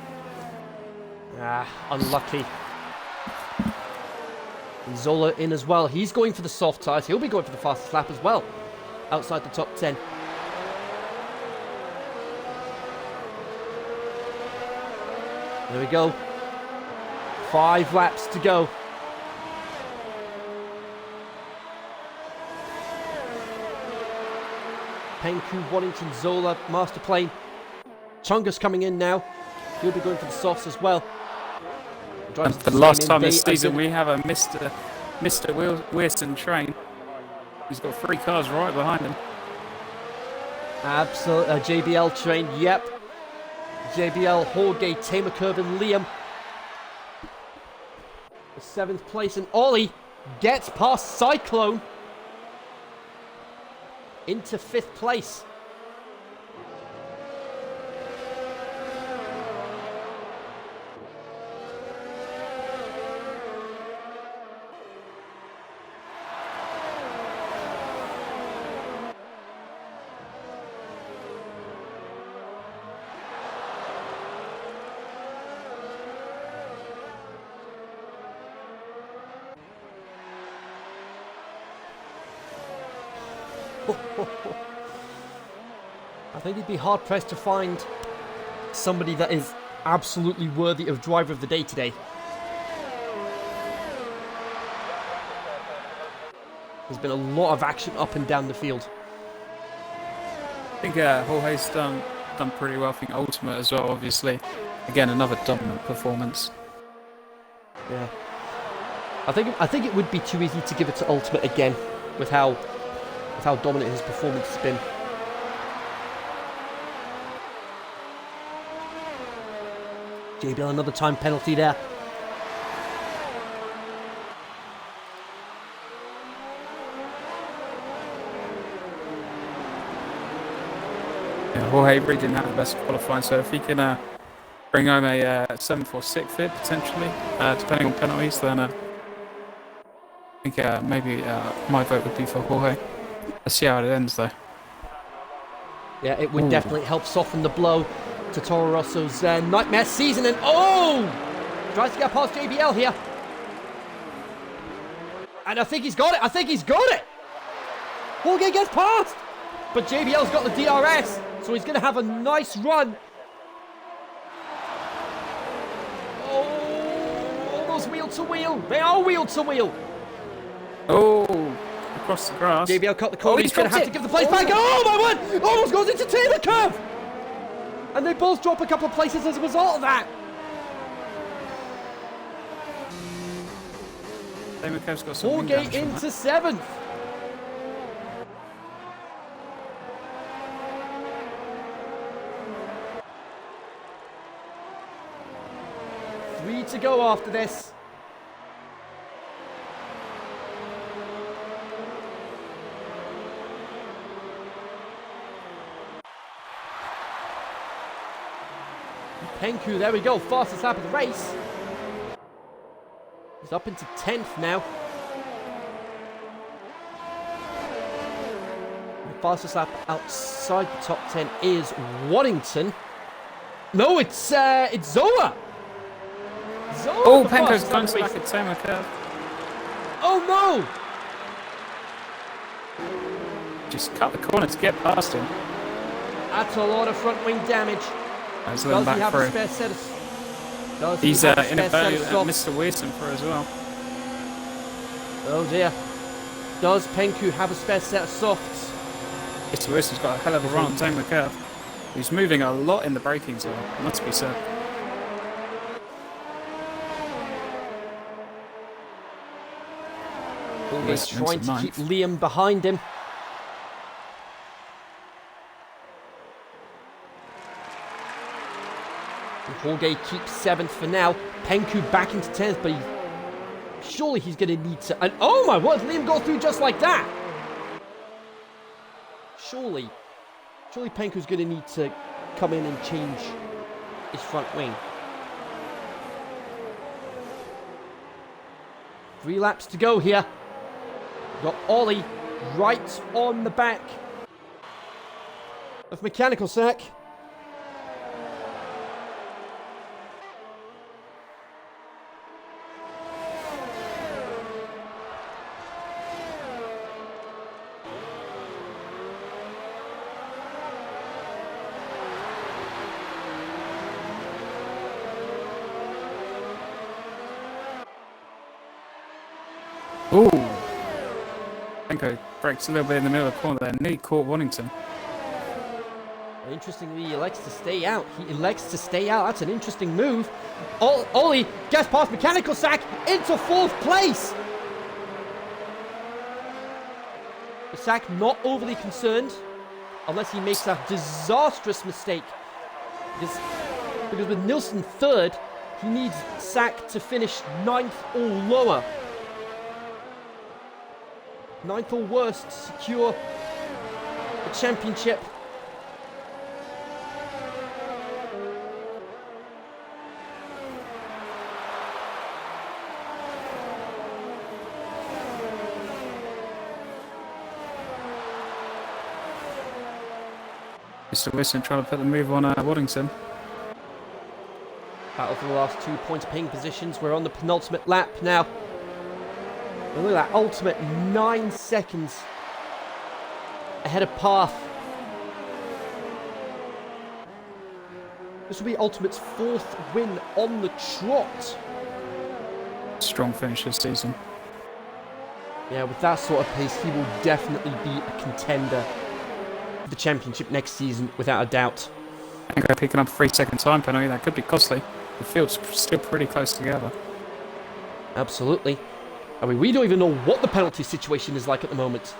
Unlucky. And Zola in as well. He's going for the soft tyres. He'll be going for the fastest lap as well. Outside the top 10. There we go. 5 laps to go. Penku, Waddington, Zola, Master Plane. Chunga's coming in now. He'll be going for the softs as well. And for the last time this season, we have a Mr. Wilson train. He's got 3 cars right behind him. Absolutely. JBL train, yep. JBL, Jorge, Tamer Curve, and Liam. The 7th place, and Ollie gets past Cyclone into 5th place. I think he'd be hard-pressed to find somebody that is absolutely worthy of driver of the day today. There's been a lot of action up and down the field. I think Jorge's done pretty well. I think Ultimate as well, obviously. Again, another dominant performance. Yeah. I think it would be too easy to give it to Ultimate again with how dominant his performance has been. JBL, another time penalty there. Yeah, Jorge really didn't have the best qualifying, so if he can bring home a 7.46 fib potentially, depending on penalties, then I think maybe my vote would be for Jorge. Let's see how it ends though. Yeah, it would definitely help soften the blow to Toro Rosso's nightmare season. And tries to get past JBL here. And I think he's got it. Jorge gets past. But JBL's got the DRS, so he's going to have a nice run. Oh, almost wheel to wheel. They are wheel to wheel. Oh, across the grass. JBL cut the corner. He's going to have to give the place back. Oh, my word. Almost goes into Taylor curve. And they both drop a couple of places as a result of that. Jorge into 7th. Three to go after this. Penku, there we go, fastest lap of the race. He's up into 10th now. The fastest lap outside the top 10 is Waddington. No, it's Zola. Oh, Penko's going to back at Taylor curve. Oh no! Just cut the corner to get past him. That's a lot of front wing damage. Does he have a spare set of... He's in a boat at Mr. Wilson for as well. Oh dear. Does Penku have a spare set of softs? Mr. Wilson's got a hell of a run on Taylor curve. He's moving a lot in the braking zone, must be said. He's trying to keep Liam behind him. Jorge keeps 7th for now. Penku back into 10th, but surely he's going to need to... And oh my word, Liam got through just like that. Surely Penku's going to need to come in and change his front wing. 3 laps to go here. Got Ollie right on the back of Mechanical Sack. Ooh. Penko breaks a little bit in the middle of the corner there. Nearly caught Waddington. Interestingly, he elects to stay out. That's an interesting move. Ollie gets past Mechanical Sack into 4th place. The Sack not overly concerned unless he makes a disastrous mistake. Because with Nilsson 3rd, he needs Sack to finish 9th or lower. 9th or worse to secure the championship. Mr. Wilson trying to put the move on Waddington. Battle for the last 2 points ping positions. We're on the penultimate lap now. And look at that ultimate 9 seconds ahead of Path. This will be Ultimate's 4th win on the trot. Strong finish this season. Yeah, with that sort of pace, he will definitely be a contender for the championship next season, without a doubt. And go picking up a 3-second time penalty, that could be costly. The field's still pretty close together. Absolutely. I mean, we don't even know what the penalty situation is like at the moment.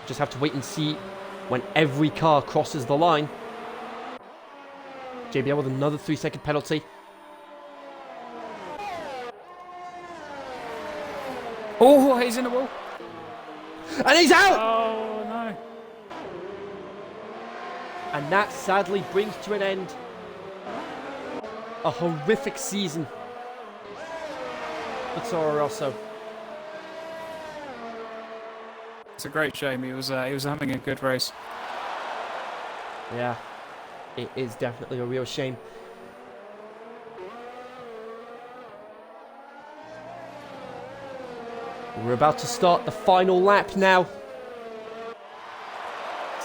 Just have to wait and see when every car crosses the line. JBL with another 3-second penalty. Oh, he's in the wall. And he's out! Oh, no. And that sadly brings to an end a horrific season for Toro Rosso. It's a great shame. He was having a good race. Yeah, it is definitely a real shame. We're about to start the final lap now.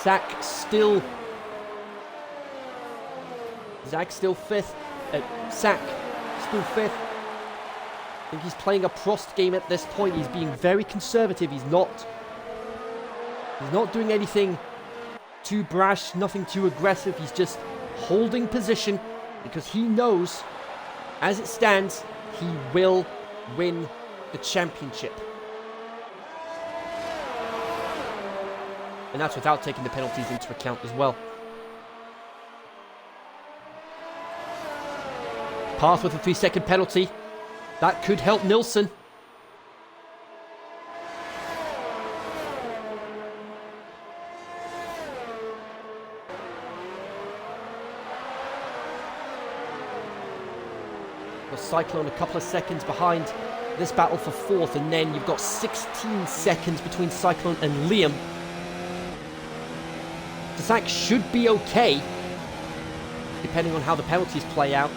Zach still 5th. Zach still 5th. I think he's playing a Prost game at this point. He's being very conservative. He's not doing anything too brash, nothing too aggressive. He's just holding position because he knows, as it stands, he will win the championship. And that's without taking the penalties into account as well. Path with a 3-second penalty. That could help Nilsson. The Cyclone a couple of seconds behind this battle for 4th, and then you've got 16 seconds between Cyclone and Liam. Zach should be okay, depending on how the penalties play out.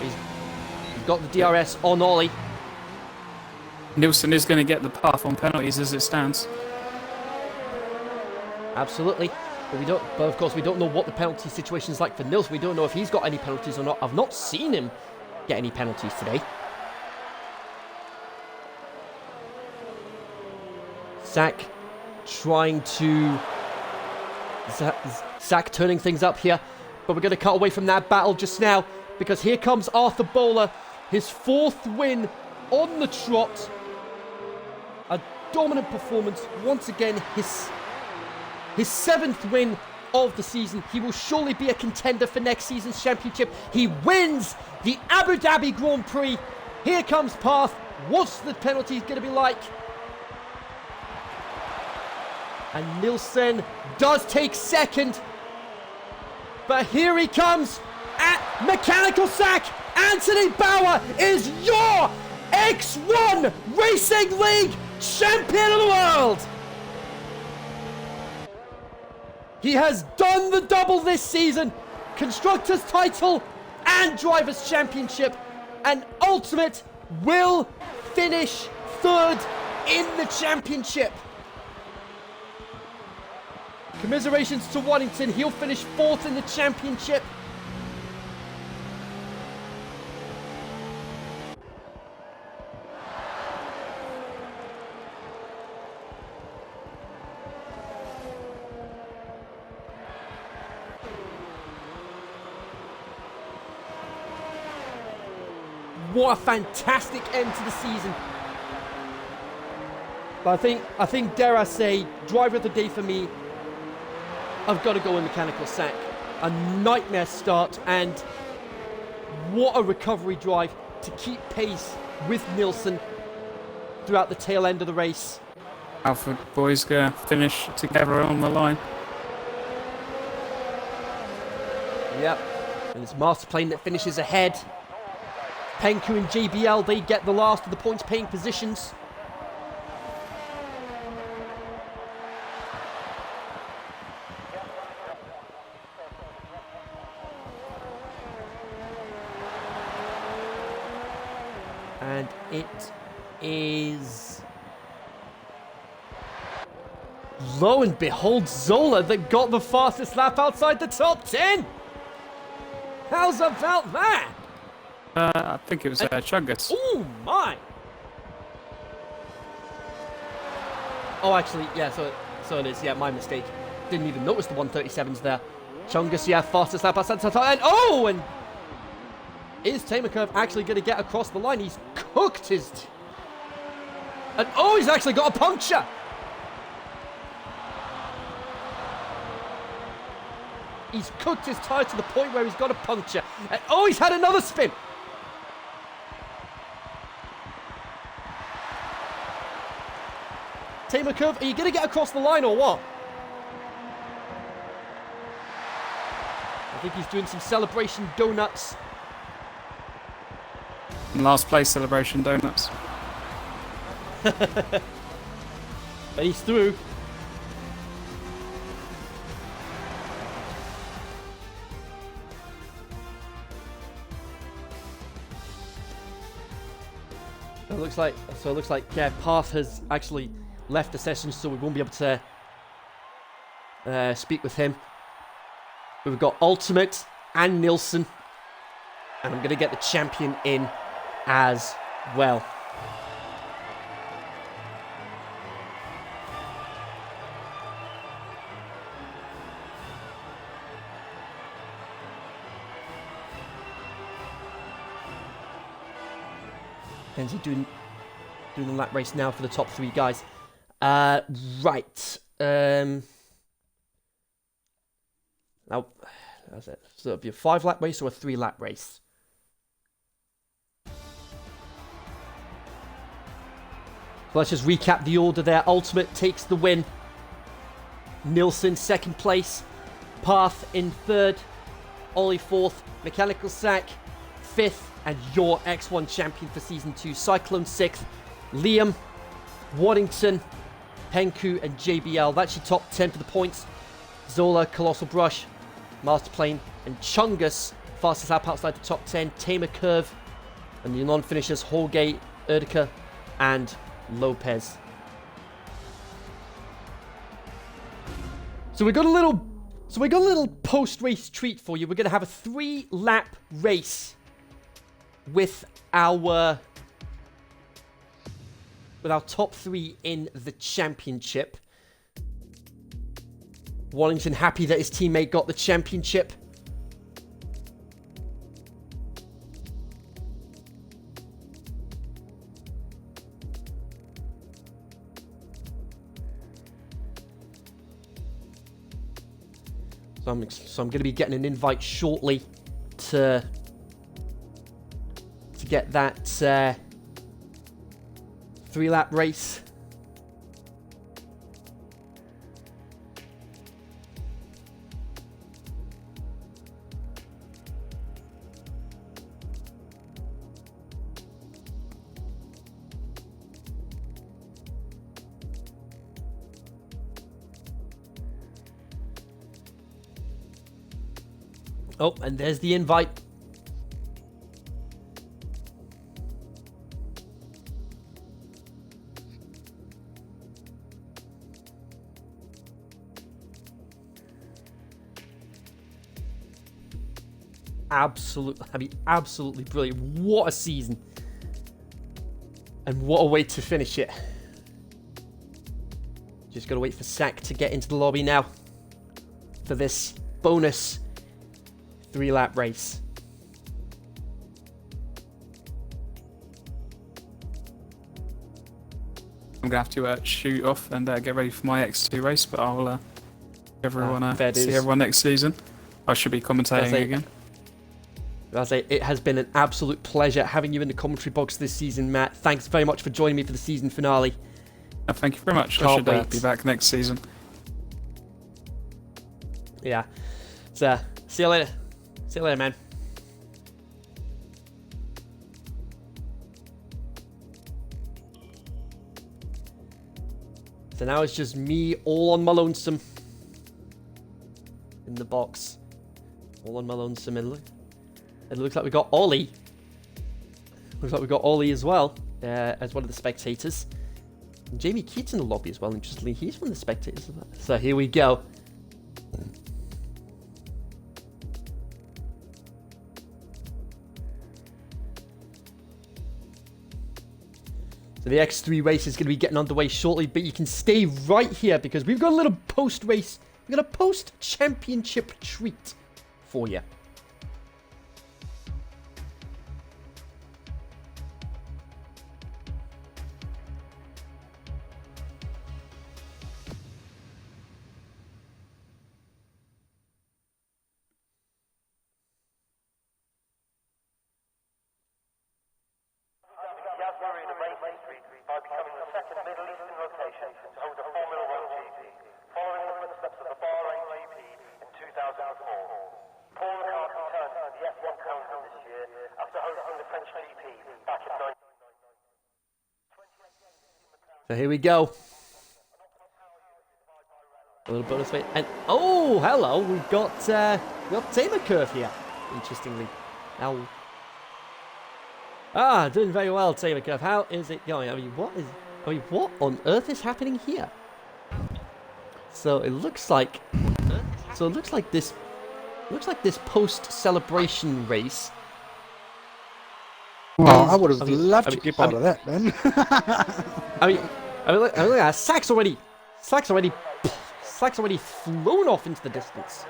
He's got the DRS on Ollie. Nilsson is going to get the path on penalties as it stands. Absolutely. But of course we don't know what the penalty situation is like for Nilsson. We don't know if he's got any penalties or not. I've not seen him get any penalties today. Zach Zach turning things up here, but we're going to cut away from that battle just now because here comes Arthur Bowler, his 4th win on the trot. A dominant performance once again, his 7th win of the season. He will surely be a contender for next season's championship. He wins the Abu Dhabi Grand Prix. Here comes Path. What's the penalty going to be like? And Nilsson does take 2nd. But here he comes at Mechanical Sack. Anthony Bauer is your X1 Racing League champion of the world. He has done the double this season. Constructors title and Drivers' Championship. And Ultimate will finish 3rd in the championship. Commiserations to Waddington. He'll finish 4th in the championship. What a fantastic end to the season. But I think, dare I say, driver of the day for me, I've got to go in Mechanical Sack. A nightmare start, and what a recovery drive to keep pace with Nilsson throughout the tail end of the race. Alfred boys gonna finish together on the line. Yep, and it's Masterplane that finishes ahead. Penku and JBL, they get the last of the points paying positions. And it is lo and behold, Zola that got the fastest lap outside the top 10. How's about that? I think it was Chungus. Oh my! Oh, actually, yeah. So it is. Yeah, my mistake. Didn't even notice the 137s there. Chungus, yeah, fastest lap outside the top 10. Oh, and is Tamer Curve actually going to get across the line? He's cooked his. And oh, he's actually got a puncture. He's cooked his tyre to the point where he's got a puncture. And oh, he's had another spin. Tamer Curve, are you going to get across the line or what? I think he's doing some celebration donuts. Last place celebration donuts. But he's through. So it looks like Path has actually left the session, so we won't be able to speak with him. But we've got Ultimate and Nilsson, and I'm going to get the champion in as well. Kenzie doing the lap race now for the top 3 guys. Right. Now, that's it. So it'll be a 5-lap race or a 3-lap race. So let's just recap the order there. Ultimate takes the win. Nilsson second place. Path in third. Ollie fourth. Mechanical Sack fifth. And your X1 champion for Season 2, Cyclone 6th, Liam, Waddington, Penku, and JBL. That's your top 10 for the points. Zola, Colossal Brush, Masterplane, and Chungus, fastest lap outside the top 10. Tamer Curve, and your non-finishers, Holgate, Erdika, and Lopez. So we got a little post-race treat for you. We're going to have a 3-lap race with our top 3 in the championship. Wallington happy that his teammate got the championship. So I'm going to be getting an invite shortly to get that 3-lap race. Oh, and there's the invite. Absolutely brilliant. What a season. And what a way to finish it. Just gotta wait for Sack to get into the lobby now for this bonus 3-lap race. I'm gonna have to shoot off and get ready for my X2 race, but I'll see everyone next season. I should be commentating again. It has been an absolute pleasure having you in the commentary box this season, Matt. Thanks very much for joining me for the season finale. Thank you very much. I should be back next season. Yeah. So, see you later. See you later, man. So now it's just me all on my lonesome in the box. All on my lonesome. And it looks like we got Ollie. Looks like we got Ollie as well as one of the spectators. Jamie Keats in the lobby as well, interestingly. He's from the spectators. So here we go. So the X3 race is going to be getting underway shortly, but you can stay right here because we've got a little post-race, we've got a post-championship treat for you. By becoming the second Middle Eastern location to host a Formula One GP, following the footsteps of the Bahrain GP in 2004. Paul Ricard returned to the F1 calendar this year after hosting the French GP back in 19... So here we go. A little bonus weight. And oh, hello, we've got Tamer Curve here, interestingly. Now, doing very well, Tamer Curve. How is it going? I mean, what on earth is happening here? So it looks like this post-celebration race. Well, I would have loved to be part of that, man. I mean, look at that. Sack's already flown off into the distance.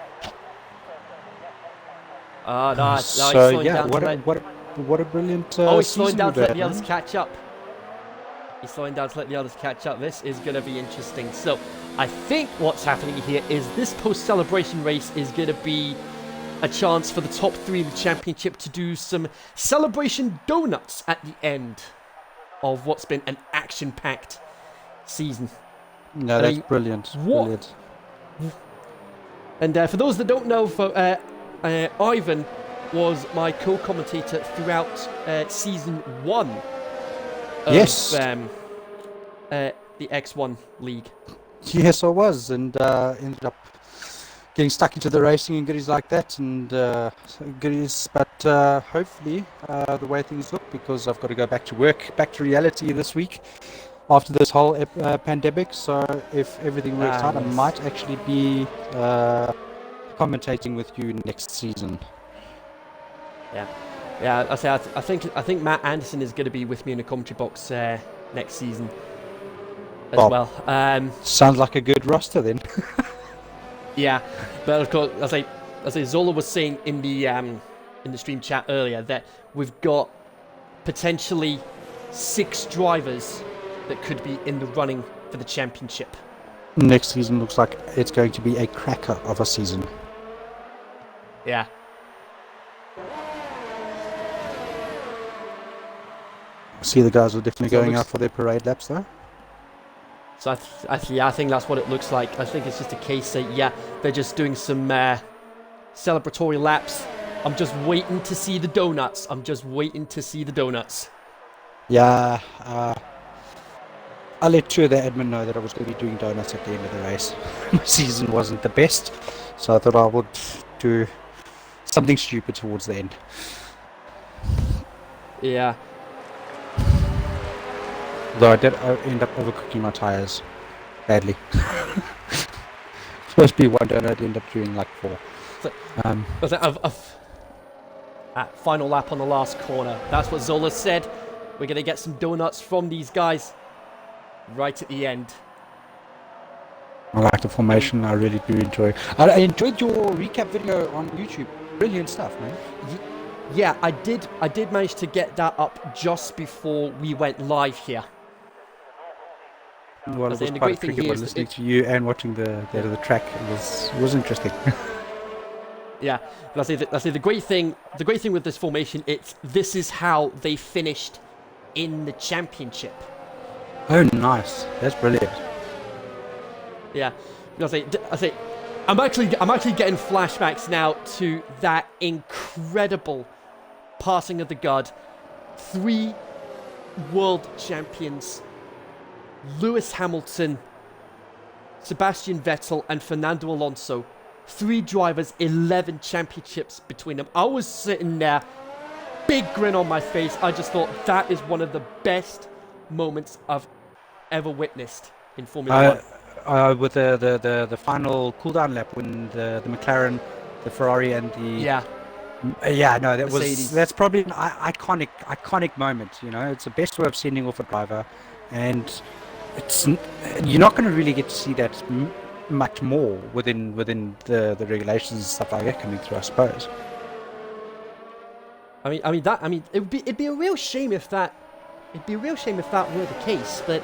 No, So yeah, what a brilliant. He's slowing down to let the man. others catch up. He's slowing down to let the others catch up. This is going to be interesting. So, I think what's happening here is this post-celebration race is going to be a chance for the top three in the championship to do some celebration donuts at the end of what's been an action-packed season. No, that's brilliant. Brilliant. And for those that don't know, Ivan was my co-commentator throughout season 1 of Yes. The X1 League. Yes, I was, and ended up getting stuck into the racing and goodies like that, and goodies. But hopefully, the way things look, because I've got to go back to work, back to reality this week after this whole pandemic. So if everything works out, I might actually be commentating with you next season. Yeah. I think Matt Anderson is going to be with me in the commentary box next season as well. Sounds like a good roster then. Yeah, but of course, as I say, Zola was saying in the stream chat earlier that we've got potentially 6 drivers that could be in the running for the championship. Next season looks like it's going to be a cracker of a season. Yeah. See, the guys are definitely going out for their parade laps though. So I think that's what it looks like. I think it's just a case that, they're just doing some celebratory laps. I'm just waiting to see the donuts. Yeah, I let 2 of the admin know that I was going to be doing donuts at the end of the race. My season wasn't the best, so I thought I would do something stupid towards the end. Yeah. Though I did end up overcooking my tyres badly. Supposed to be 1 donut, I'd end up doing like 4. Final lap on the last corner. That's what Zola said. We're going to get some donuts from these guys right at the end. I like the formation. I really do enjoy. I enjoyed your recap video on YouTube. Brilliant stuff, man. Yeah, I did manage to get that up just before we went live here. Well, it was quite a tricky one listening to you and watching the track. It was interesting. Yeah, but I say the great thing with this formation, this is how they finished in the championship. Oh, nice! That's brilliant. Yeah, I say, I'm actually getting flashbacks now to that incredible passing of the guard. 3 world champions, Lewis Hamilton, Sebastian Vettel, and Fernando Alonso. 3 drivers, 11 championships between them. I was sitting there, big grin on my face. I just thought that is one of the best moments of ever witnessed in Formula One. With the final cooldown lap when the McLaren, the Ferrari, and the no, that's probably an iconic moment. You know, it's the best way of sending off a driver, and you're not going to really get to see that much more within the regulations and stuff like that coming through, I suppose. It'd be a real shame if that were the case, but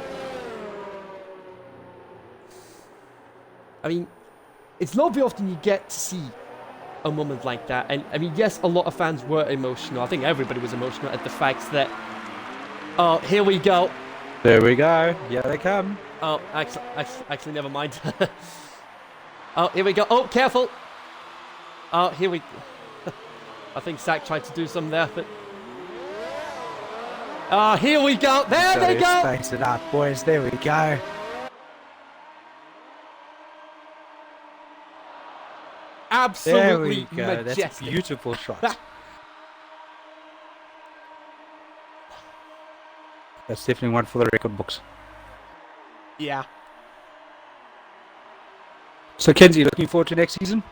I mean, it's not very often you get to see a moment like that. And I mean, yes, a lot of fans were emotional. I think everybody was emotional at the fact that, oh, here we go. There we go. Yeah, they come. Oh, actually, never mind. Oh, here we go. Oh, careful. Oh, here we. I think Zach tried to do some there, but. Oh, here we go. There they go. Space it up, boys. There we go. Absolutely there we go. majestic. That's a beautiful shot. That's definitely one for the record books. Yeah. So, Kenzie, looking forward to next season?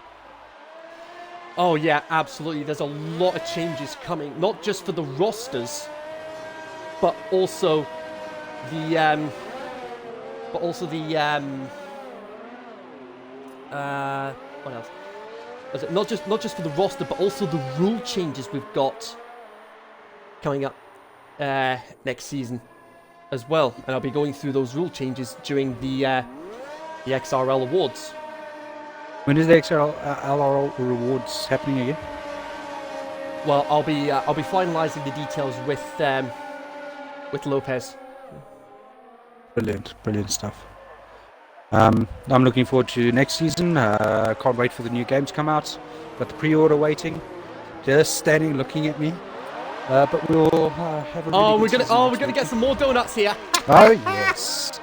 Oh yeah, absolutely. There's a lot of changes coming, not just for the rosters, but also the what else? Not just for the roster, but also the rule changes we've got coming up next season as well. And I'll be going through those rule changes during the XRL Awards. When is the XRL Rewards happening again? Well, I'll be finalising the details with Lopez. Brilliant stuff. I'm looking forward to next season. Can't wait for the new games to come out. Got the pre-order waiting. Just standing looking at me. But we'll have a really good season. We're gonna get some more donuts here. Oh yes.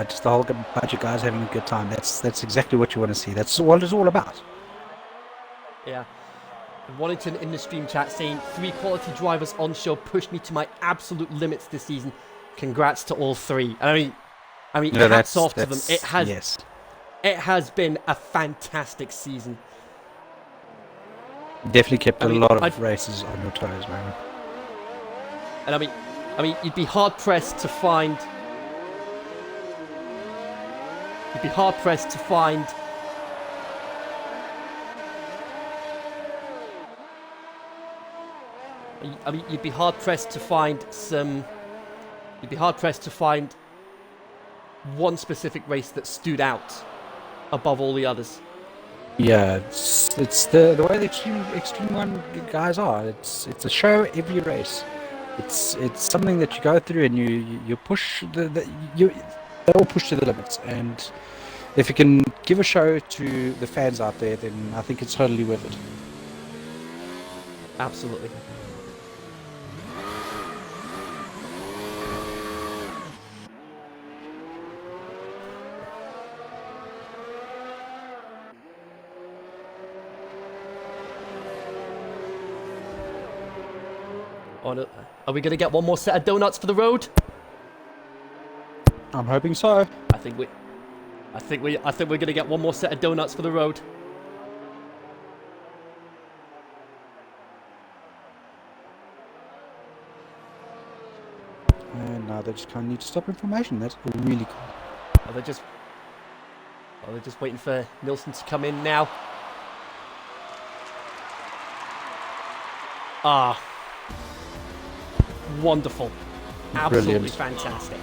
Just the whole bunch of guys having a good time. That's exactly what you want to see. That's what it's all about. Yeah. Wellington in the stream chat saying 3 quality drivers on show pushed me to my absolute limits this season. Congrats to all 3. I mean, hats off to them. It has been a fantastic season. Definitely kept a lot of races on your toes, man. And I mean, you'd be hard pressed to find. You'd be hard pressed to find. I mean, you'd be hard pressed to find some. You'd be hard pressed to find one specific race that stood out above all the others. Yeah, it's the way the extreme one guys are. It's a show every race. It's something that you go through and you push they all push to the limits. And if you can give a show to the fans out there, then I think it's totally worth it. Absolutely. Are we going to get one more set of donuts for the road? I'm hoping so. I think we're going to get one more set of donuts for the road. And now they just kind of need to stop information. That's really cool. Are they just waiting for Nilsson to come in now? Ah. Wonderful. Absolutely Brilliant. Fantastic.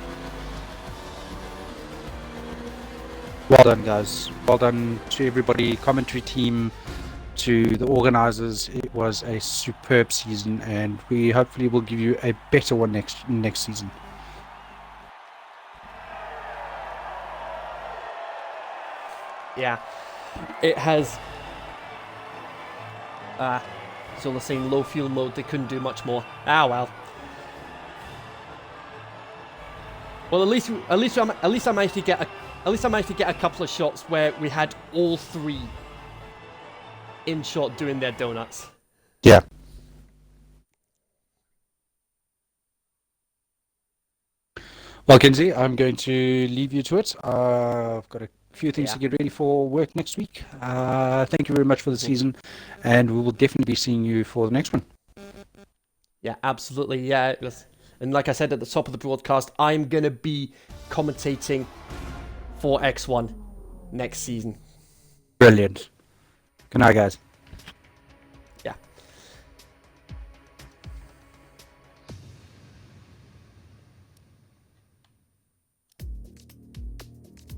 Well done, guys. Well done to everybody, commentary team, to the organisers. It was a superb season, and we hopefully will give you a better one next season. Yeah. It has... so they're saying low fuel mode, they couldn't do much more. Ah, well. Well, at least I managed to get a couple of shots where we had all 3 in shot doing their donuts. Yeah. Well, Kenzie, I'm going to leave you to it. I've got a few things to get ready for work next week. Thank you very much for the season, and we will definitely be seeing you for the next one. Yeah, absolutely. Yeah. And like I said at the top of the broadcast, I'm going to be commentating for X1 next season. Brilliant. Good night, guys. Yeah.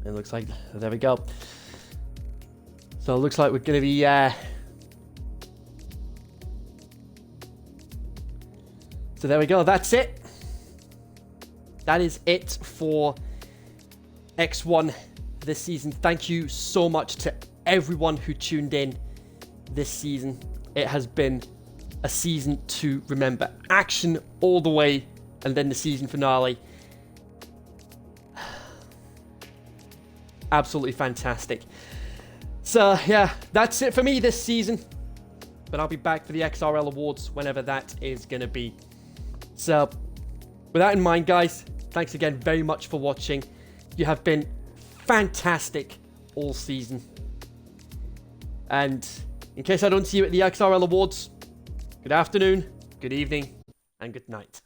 It looks like, there we go. So it looks like we're going to be, so there we go, that's it. That is it for X1 this season. Thank you so much to everyone who tuned in this season. It has been a season to remember. Action all the way, and then the season finale. Absolutely fantastic. So yeah, that's it for me this season. But I'll be back for the XRL Awards whenever that is going to be. So with that in mind, guys, thanks again very much for watching. You have been fantastic all season. And in case I don't see you at the XRL Awards, good afternoon, good evening, and good night.